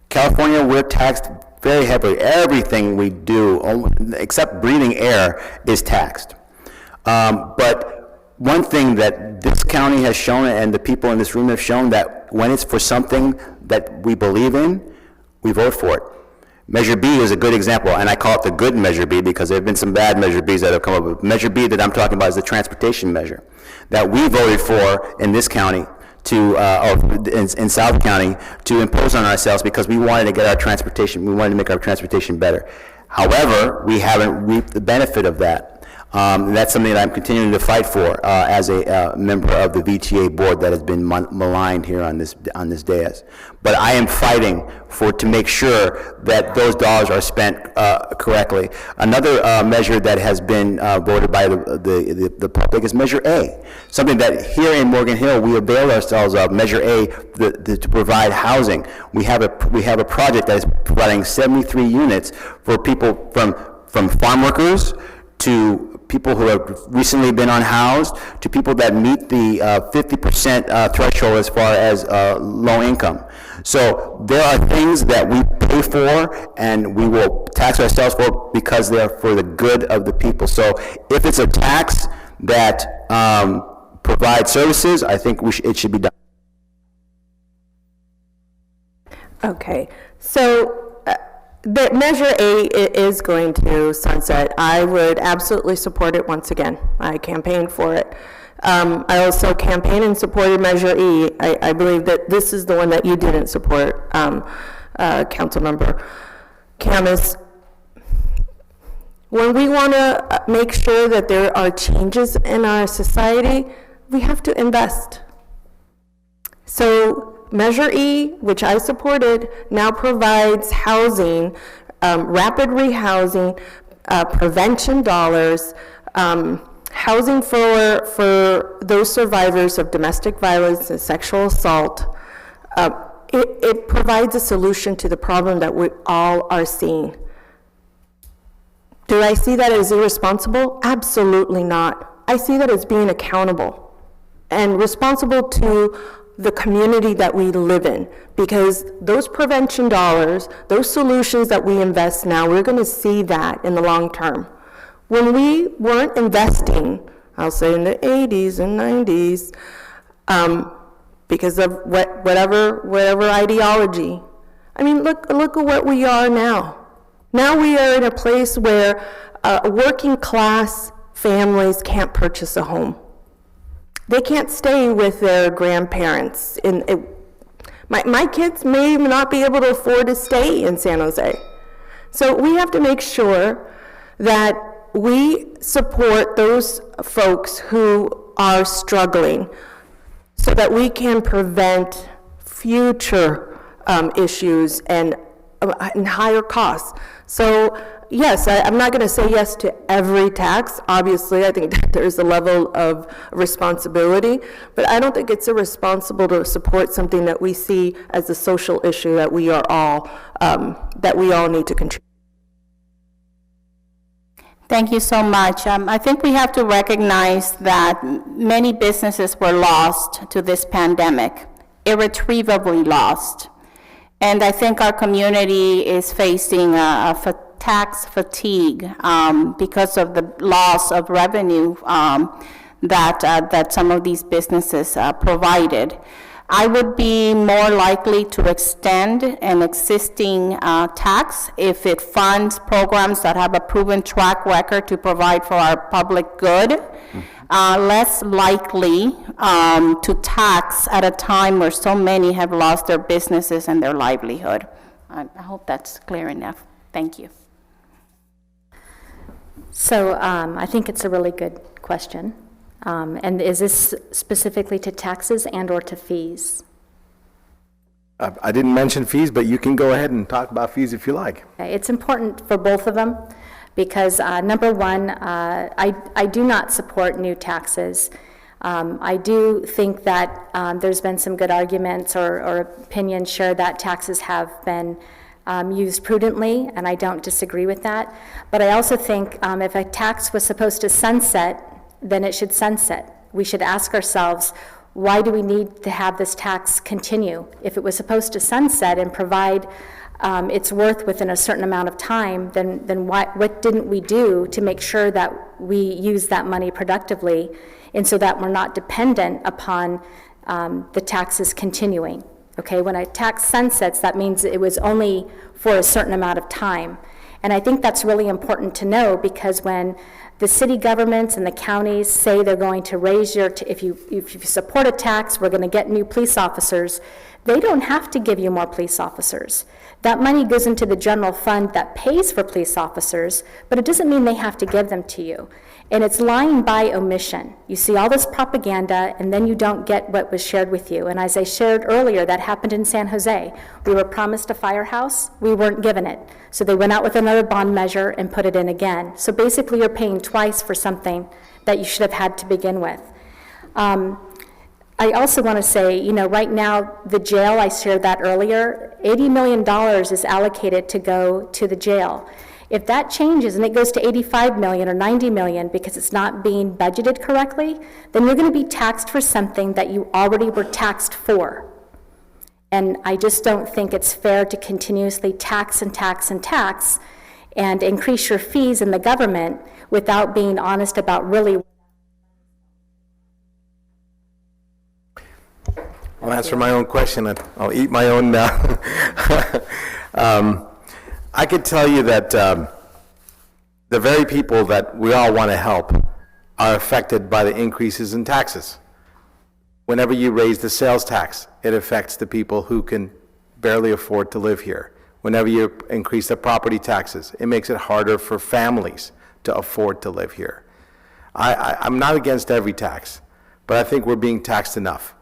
California, we're taxed very heavily. Everything we do, except breathing air, is taxed. But one thing that this county has shown, and the people in this room have shown, that when it's for something that we believe in, we vote for it. Measure B is a good example, and I call it the good Measure B because there have been some bad Measure Bs that have come up with. Measure B that I'm talking about is the transportation measure that we voted for in this county in South County to impose on ourselves because we wanted to get our transportation, we wanted to make our transportation better. However, we haven't reaped the benefit of that. That's something that I'm continuing to fight for as a member of the VTA board that has been maligned here on this dais. But I am fighting to make sure that those dollars are spent correctly. Another measure that has been voted by the public is Measure A, something that here in Morgan Hill we avail ourselves of. Measure A to provide housing. We have a project that is providing 73 units for people from farm workers to people who have recently been unhoused, to people that meet the 50% threshold as far as low income. So there are things that we pay for and we will tax ourselves for because they're for the good of the people. So if it's a tax that provides services, I think it should be done. Okay, so the Measure A is going to sunset. I would absolutely support it once again. I campaigned for it. I also campaigned and supported Measure E. I believe that this is the one that you didn't support, Councilmember Camus. When we want to make sure that there are changes in our society, we have to invest. So Measure E, which I supported, now provides housing, rapid rehousing, prevention dollars, housing for those survivors of domestic violence and sexual assault. It provides a solution to the problem that we all are seeing. Do I see that as irresponsible? Absolutely not. I see that as being accountable and responsible to the community that we live in, because those prevention dollars, those solutions that we invest now, we're going to see that in the long term. When we weren't investing, I'll say in the 80s and 90s, because of whatever ideology, I mean, look at what we are now. Now we are in a place where working class families can't purchase a home. They can't stay with their grandparents. My kids may not be able to afford to stay in San Jose. So we have to make sure that we support those folks who are struggling so that we can prevent future issues and higher costs. So yes, I'm not going to say yes to every tax. Obviously, I think that there's a level of responsibility, but I don't think it's irresponsible to support something that we see as a social issue that we are all need to contribute. Thank you so much. I think we have to recognize that many businesses were lost to this pandemic, irretrievably lost. And I think our community is facing tax fatigue because of the loss of revenue that some of these businesses provided. I would be more likely to extend an existing tax if it funds programs that have a proven track record to provide for our public good. Less likely to tax at a time where so many have lost their businesses and their livelihood. I hope that's clear enough. Thank you. So I think it's a really good question. And is this specifically to taxes and or to fees? I didn't mention fees, but you can go ahead and talk about fees if you like. It's important for both of them because number one, I do not support new taxes. I do think that there's been some good arguments or opinions shared that taxes have been used prudently, and I don't disagree with that. But I also think if a tax was supposed to sunset, then it should sunset. We should ask ourselves, why do we need to have this tax continue? If it was supposed to sunset and provide its worth within a certain amount of time, then what didn't we do to make sure that we use that money productively, and so that we're not dependent upon the taxes continuing? Okay, when a tax sunsets, that means it was only for a certain amount of time. And I think that's really important to know, because when the city governments and the counties say they're going to raise your, if you support a tax, we're going to get new police officers, they don't have to give you more police officers. That money goes into the general fund that pays for police officers, but it doesn't mean they have to give them to you. And it's lying by omission. You see all this propaganda, and then you don't get what was shared with you. And as I shared earlier, that happened in San Jose. We were promised a firehouse, we weren't given it. So they went out with another bond measure and put it in again. So basically you're paying twice for something that you should have had to begin with. I also want to say, right now, the jail, I shared that earlier, $80 million is allocated to go to the jail. If that changes and it goes to 85 million or 90 million because it's not being budgeted correctly, then you're going to be taxed for something that you already were taxed for. And I just don't think it's fair to continuously tax and tax and tax and increase your fees in the government without being honest about really. I'll answer my own question. I'll eat my own. I could tell you that the very people that we all want to help are affected by the increases in taxes. Whenever you raise the sales tax, it affects the people who can barely afford to live here. Whenever you increase the property taxes, it makes it harder for families to afford to live here. I'm not against every tax, but I think we're being taxed enough.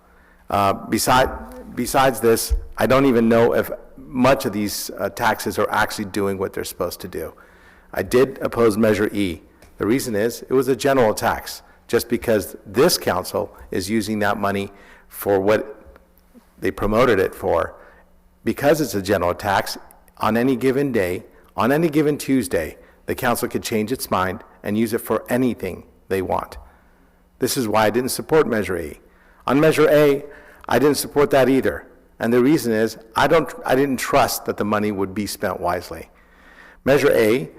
Besides this, I don't even know if much of these taxes are actually doing what they're supposed to do. I did oppose Measure E. The reason is it was a general tax, just because this council is using that money for what they promoted it for. Because it's a general tax, on any given day, on any given Tuesday, the council could change its mind and use it for anything they want. This is why I didn't support Measure E. On Measure A, I didn't support that either. And the reason is I didn't trust that the money would be spent wisely. Measure A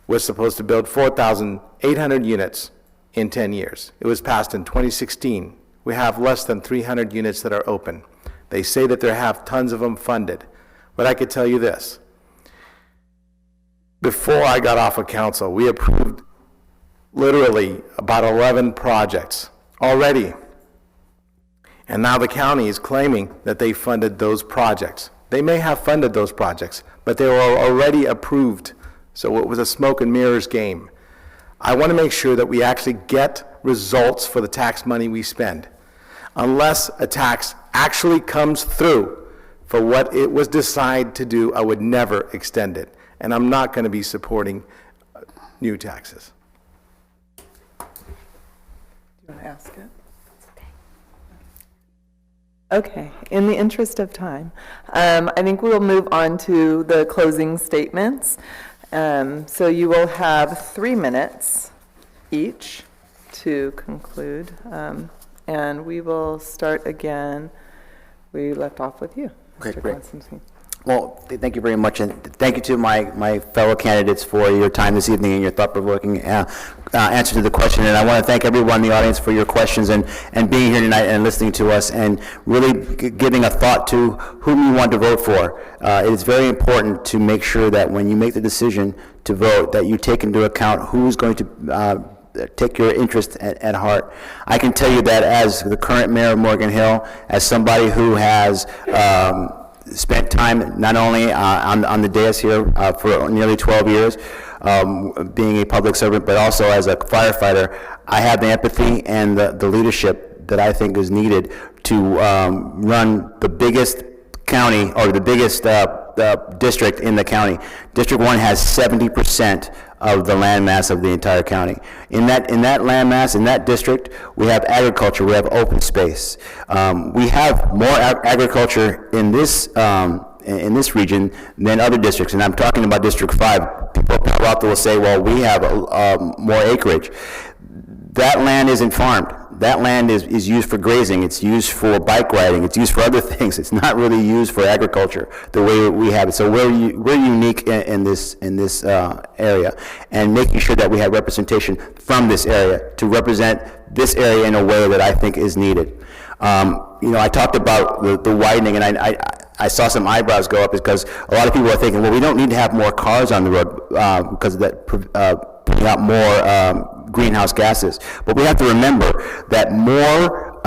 was supposed to build 4,800 units in 10 years. It was passed in 2016. We have less than 300 units that are open. They say that they have tons of them funded. But I could tell you this. Before I got off of council, we approved literally about 11 projects already. And now the county is claiming that they funded those projects. They may have funded those projects, but they were already approved. So it was a smoke and mirrors game. I want to make sure that we actually get results for the tax money we spend. Unless a tax actually comes through for what it was decided to do, I would never extend it. And I'm not going to be supporting new taxes. Do you want to ask it? Okay, in the interest of time, I think we'll move on to the closing statements. So you will have 3 minutes each to conclude, and we will start again. We left off with you, Okay, Mr. great. Constantine. Well, thank you very much, and thank you to my fellow candidates for your time this evening and your thought-provoking answer to the question. And I want to thank everyone in the audience for your questions and being here tonight and listening to us and really giving a thought to whom you want to vote for. It is very important to make sure that when you make the decision to vote, that you take into account who's going to take your interest at heart. I can tell you that as the current mayor of Morgan Hill, as somebody who has spent time not only on the dais here for nearly 12 years, being a public servant, but also as a firefighter, I have the empathy and the leadership that I think is needed to run the biggest county or the biggest district in the county. District 1 has 70% of the landmass of the entire county. In that landmass, in that district, we have agriculture, we have open space. We have more agriculture in this region than other districts, and I'm talking about District 5. People probably will say, well, we have more acreage. That land isn't farmed. That land is used for grazing, it's used for bike riding, it's used for other things. It's not really used for agriculture the way we have it. So we're unique in this area, and making sure that we have representation from this area to represent this area in a way that I think is needed. I talked about the widening, and I saw some eyebrows go up because a lot of people are thinking, well, we don't need to have more cars on the road because of that putting out more greenhouse gases. But we have to remember that more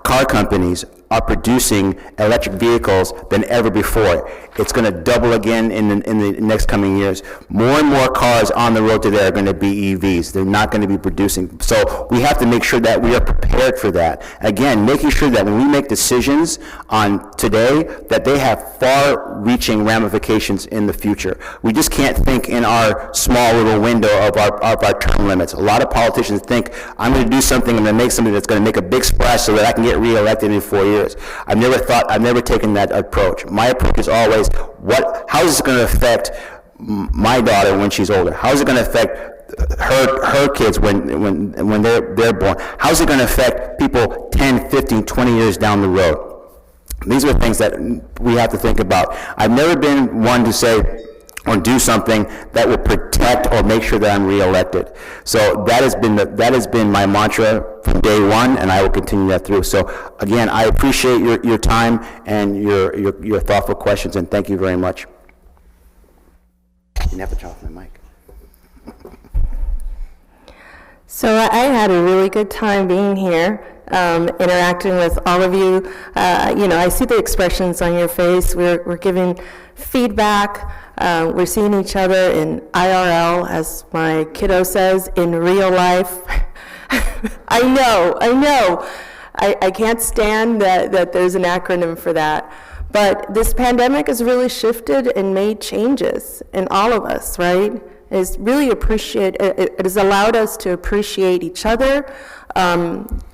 car companies are producing electric vehicles than ever before. It's going to double again in the next coming years. More and more cars on the road today are going to be EVs. They're not going to be producing. So we have to make sure that we are prepared for that. Again, making sure that when we make decisions on today, that they have far-reaching ramifications in the future. We just can't think in our small little window of our term limits. A lot of politicians think, I'm going to do something, I'm going to make something that's going to make a big splash so that I can get reelected in 4 years. I've never taken that approach. My approach is always, how is this going to affect my daughter when she's older? How is it going to affect her kids when they're born? How is it going to affect people 10, 15, 20 years down the road? These are things that we have to think about. I've never been one to say or do something that will protect or make sure that I'm reelected. So that has been my mantra from day one, and I will continue that through. So again, I appreciate your time and your thoughtful questions, and thank you very much. You didn't have to turn off my mic. So I had a really good time being here, interacting with all of you. I see the expressions on your face. We're giving feedback. We're seeing each other in IRL, as my kiddo says, in real life. I know. I can't stand that there's an acronym for that. But this pandemic has really shifted and made changes in all of us, right? It has allowed us to appreciate each other,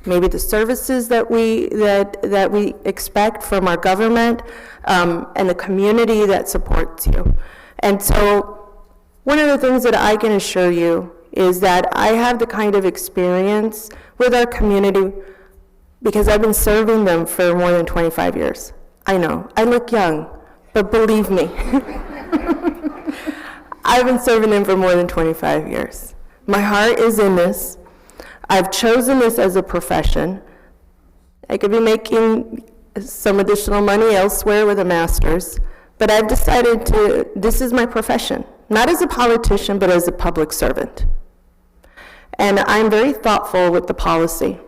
maybe the services that we expect from our government, and the community that supports you. And so one of the things that I can assure you is that I have the kind of experience with our community because I've been serving them for more than 25 years. I know, I look young, but believe me, I've been serving them for more than 25 years. My heart is in this. I've chosen this as a profession. I could be making some additional money elsewhere with a master's, but I've decided this is my profession, not as a politician, but as a public servant. And I'm very thoughtful with the policy.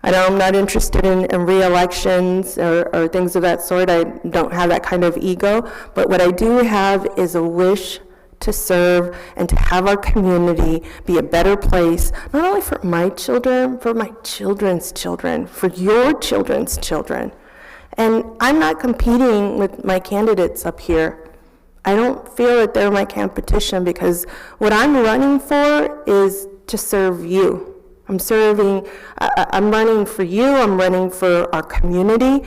I know I'm not interested in re-elections or things of that sort. I don't have that kind of ego, but what I do have is a wish to serve and to have our community be a better place, not only for my children, for my children's children, for your children's children. And I'm not competing with my candidates up here. I don't feel that they're my competition because what I'm running for is to serve you. I'm running for you, I'm running for our community,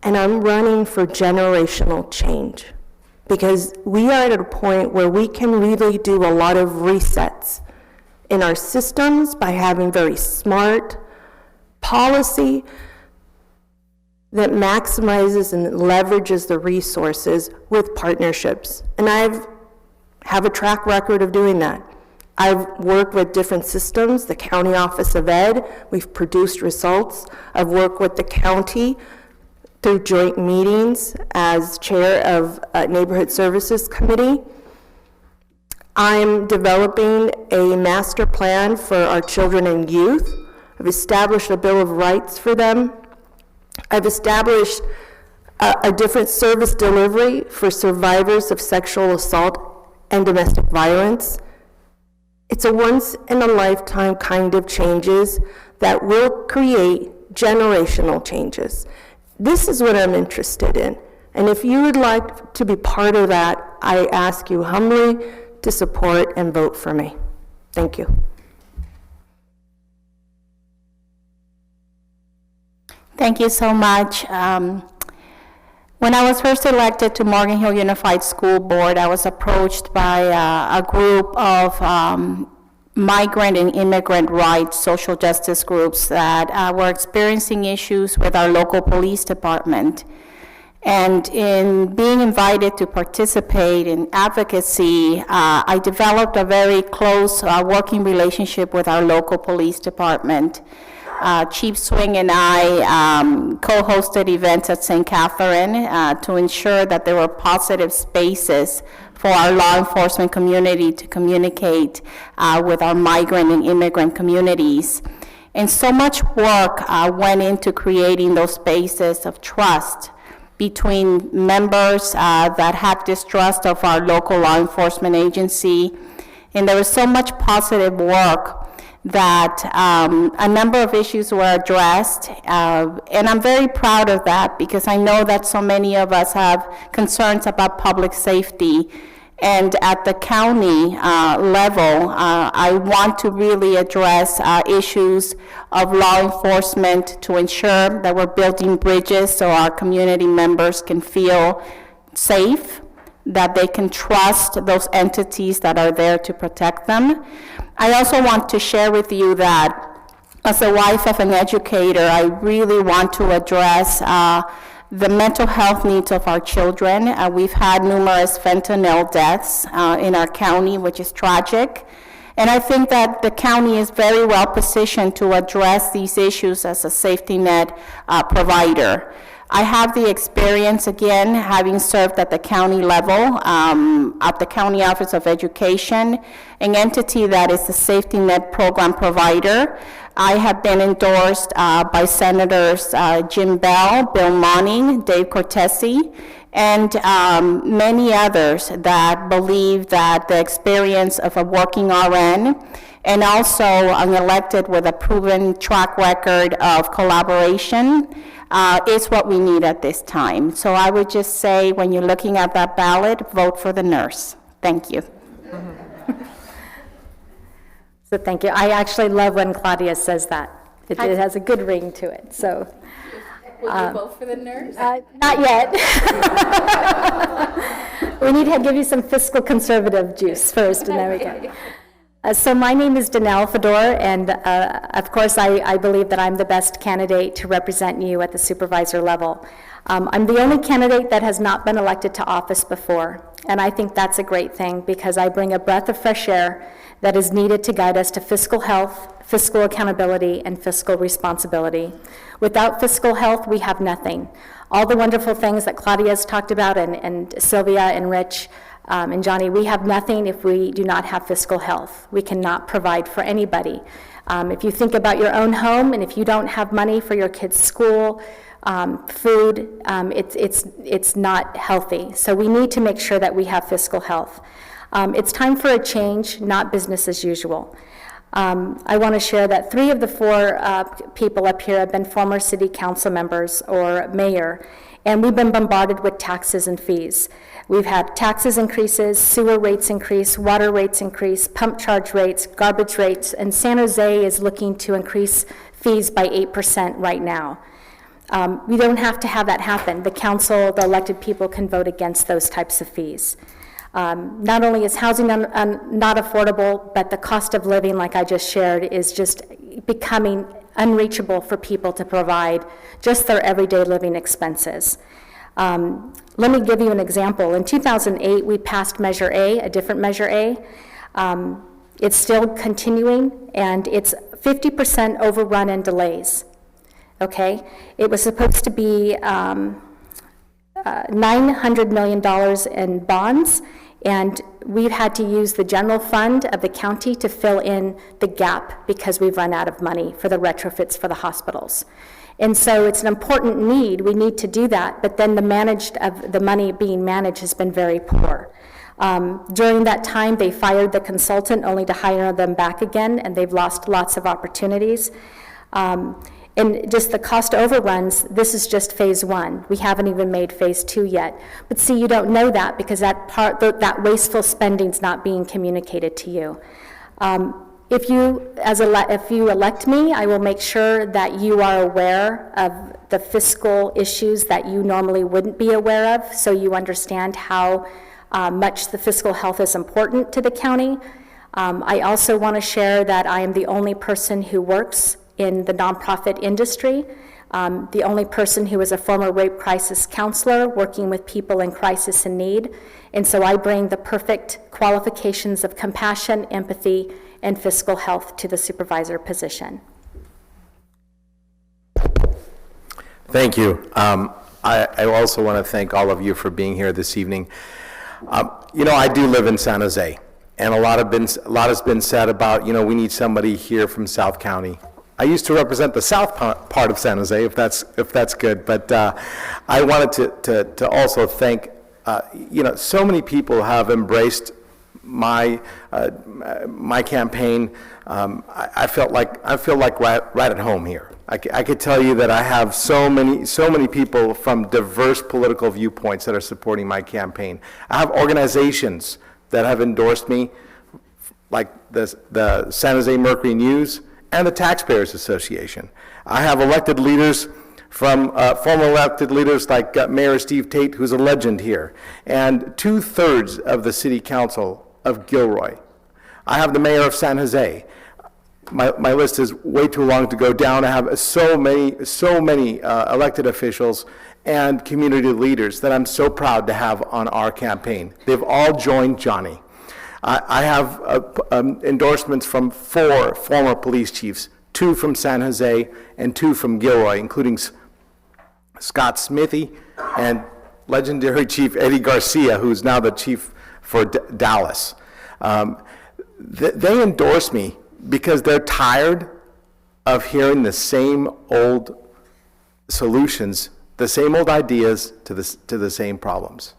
and I'm running for generational change. Because we are at a point where we can really do a lot of resets in our systems by having very smart policy that maximizes and leverages the resources with partnerships. And I have a track record of doing that. I've worked with different systems, the County Office of Ed, we've produced results. I've worked with the county through joint meetings as chair of Neighborhood Services Committee. I'm developing a master plan for our children and youth. I've established a Bill of Rights for them. I've established a different service delivery for survivors of sexual assault and domestic violence. It's a once-in-a-lifetime kind of changes that will create generational changes. This is what I'm interested in. And if you would like to be part of that, I ask you humbly to support and vote for me. Thank you. Thank you so much. When I was first elected to Morgan Hill Unified School Board, I was approached by a group of migrant and immigrant rights social justice groups that were experiencing issues with our local police department. And in being invited to participate in advocacy, I developed a very close working relationship with our local police department. Chief Swing and I co-hosted events at St. Catherine to ensure that there were positive spaces for our law enforcement community to communicate with our migrant and immigrant communities. And so much work went into creating those spaces of trust between members that had distrust of our local law enforcement agency. And there was so much positive work that a number of issues were addressed, and I'm very proud of that because I know that so many of us have concerns about public safety. And at the county level, I want to really address issues of law enforcement to ensure that we're building bridges so our community members can feel safe, that they can trust those entities that are there to protect them. I also want to share with you that as a wife of an educator, I really want to address the mental health needs of our children. We've had numerous fentanyl deaths in our county, which is tragic. And I think that the county is very well positioned to address these issues as a safety net provider. I have the experience, again, having served at the county level, at the County Office of Education, an entity that is a safety net program provider. I have been endorsed by Senators Jim Bell, Bill Monning, Dave Cortese, and many others that believe that the experience of a working RN and also an elected with a proven track record of collaboration is what we need at this time. So I would just say, when you're looking at that ballot, vote for the nurse. Thank you. So thank you. I actually love when Claudia says that. It has a good ring to it, so. Will you vote for the nurse? Not yet. We need to give you some fiscal conservative juice first, and there we go. So my name is Danelle Fedor, and of course I believe that I'm the best candidate to represent you at the supervisor level. I'm the only candidate that has not been elected to office before, and I think that's a great thing because I bring a breath of fresh air that is needed to guide us to fiscal health, fiscal accountability, and fiscal responsibility. Without fiscal health, we have nothing. All the wonderful things that Claudia has talked about, and Sylvia and Rich, and Johnny, we have nothing if we do not have fiscal health. We cannot provide for anybody. If you think about your own home, and if you don't have money for your kids' school, food, it's not healthy. So we need to make sure that we have fiscal health. It's time for a change, not business as usual. I want to share that 3 of the 4 people up here have been former city council members or mayor, and we've been bombarded with taxes and fees. We've had taxes increases, sewer rates increase, water rates increase, pump charge rates, garbage rates, and San Jose is looking to increase fees by 8% right now. We don't have to have that happen. The council, the elected people can vote against those types of fees. Not only is housing not affordable, but the cost of living, like I just shared, is just becoming unreachable for people to provide just their everyday living expenses. Let me give you an example. In 2008, we passed Measure A, a different Measure A. It's still continuing, and it's 50% overrun and delays. Okay? It was supposed to be $900 million in bonds, and we've had to use the general fund of the county to fill in the gap because we've run out of money for the retrofits for the hospitals. And so it's an important need. We need to do that, but then the money being managed has been very poor. During that time, they fired the consultant only to hire them back again, and they've lost lots of opportunities. And just the cost overruns, this is just phase 1. We haven't even made phase 2 yet. But see, you don't know that because that wasteful spending is not being communicated to you. If you elect me, I will make sure that you are aware of the fiscal issues that you normally wouldn't be aware of, so you understand how much the fiscal health is important to the county. I also want to share that I am the only person who works in the nonprofit industry, the only person who is a former rape crisis counselor working with people in crisis and need, and so I bring the perfect qualifications of compassion, empathy, and fiscal health to the supervisor position. Thank you. I also want to thank all of you for being here this evening. You know, I do live in San Jose, and a lot has been said about, you know, we need somebody here from South County. I used to represent the south part of San Jose, if that's good, but I wanted to also thank, you know, so many people have embraced my campaign. I feel like right at home here. I could tell you that I have so many people from diverse political viewpoints that are supporting my campaign. I have organizations that have endorsed me, like the San Jose Mercury News and the Taxpayers Association. I have elected leaders from former elected leaders like Mayor Steve Tate, who's a legend here, and 2/3 of the City Council of Gilroy. I have the Mayor of San Jose. My list is way too long to go down. I have so many elected officials and community leaders that I'm so proud to have on our campaign. They've all joined Johnny. I have endorsements from 4 former police chiefs, 2 from San Jose and 2 from Gilroy, including Scott Smithy and legendary Chief Eddie Garcia, who's now the chief for Dallas. They endorse me because they're tired of hearing the same old solutions, the same old ideas to the same problems.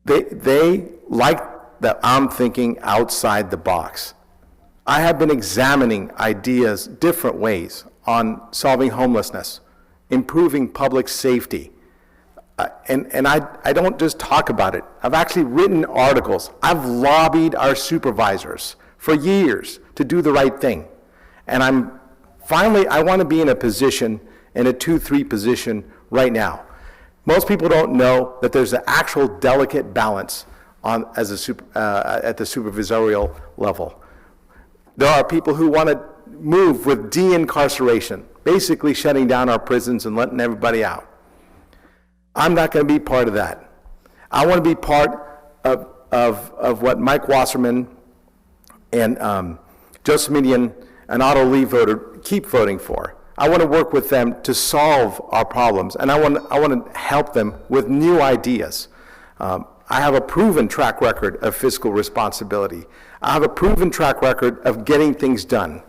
They like that I'm thinking outside the box. I have been examining ideas different ways on solving homelessness, improving public safety, and I don't just talk about it. I've actually written articles. I've lobbied our supervisors for years to do the right thing. And I want to be in a position, in a 2-3 position right now. Most people don't know that there's an actual delicate balance at the supervisorial level. There are people who want to move with de-incarceration, basically shutting down our prisons and letting everybody out. I'm not going to be part of that. I want to be part of what Wasserman and Joseph Median and Otto Lee keep voting for. I want to work with them to solve our problems, and I want to help them with new ideas. I have a proven track record of fiscal responsibility. I have a proven track record of getting things done.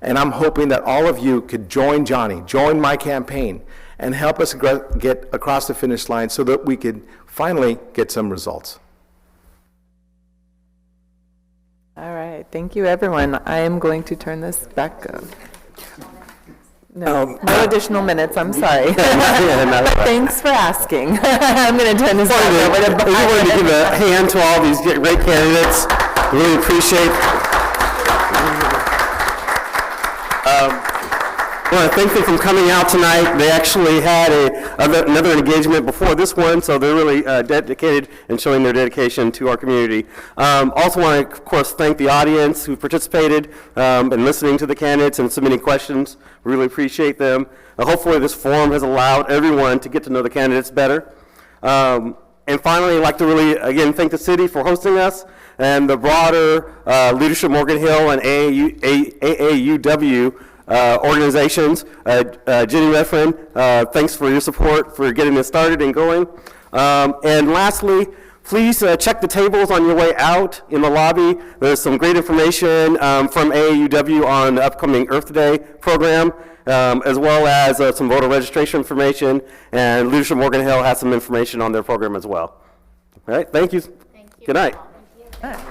And I'm hoping that all of you could join Johnny, join my campaign, and help us get across the finish line so that we could finally get some results. All right, thank you, everyone. I am going to turn this back up. No additional minutes, I'm sorry. But thanks for asking. I'm going to turn this back over to Brian. We wanted to give a hand to all these great candidates. We really appreciate I want to thank them for coming out tonight. They actually had another engagement before this one, so they're really dedicated and showing their dedication to our community. Also want to, of course, thank the audience who participated in listening to the candidates and submitting questions. We really appreciate them. Hopefully this forum has allowed everyone to get to know the candidates better. And finally, I'd like to really, again, thank the city for hosting us and the broader Leadership Morgan Hill and AAUW organizations. Jenny Redfern, thanks for your support for getting this started and going. And lastly, please check the tables on your way out in the lobby. There's some great information from AAUW on the upcoming Earth Day program, as well as some voter registration information, and Leadership Morgan Hill has some information on their program as well. All right, thank you. Thank you. Good night. Thank you.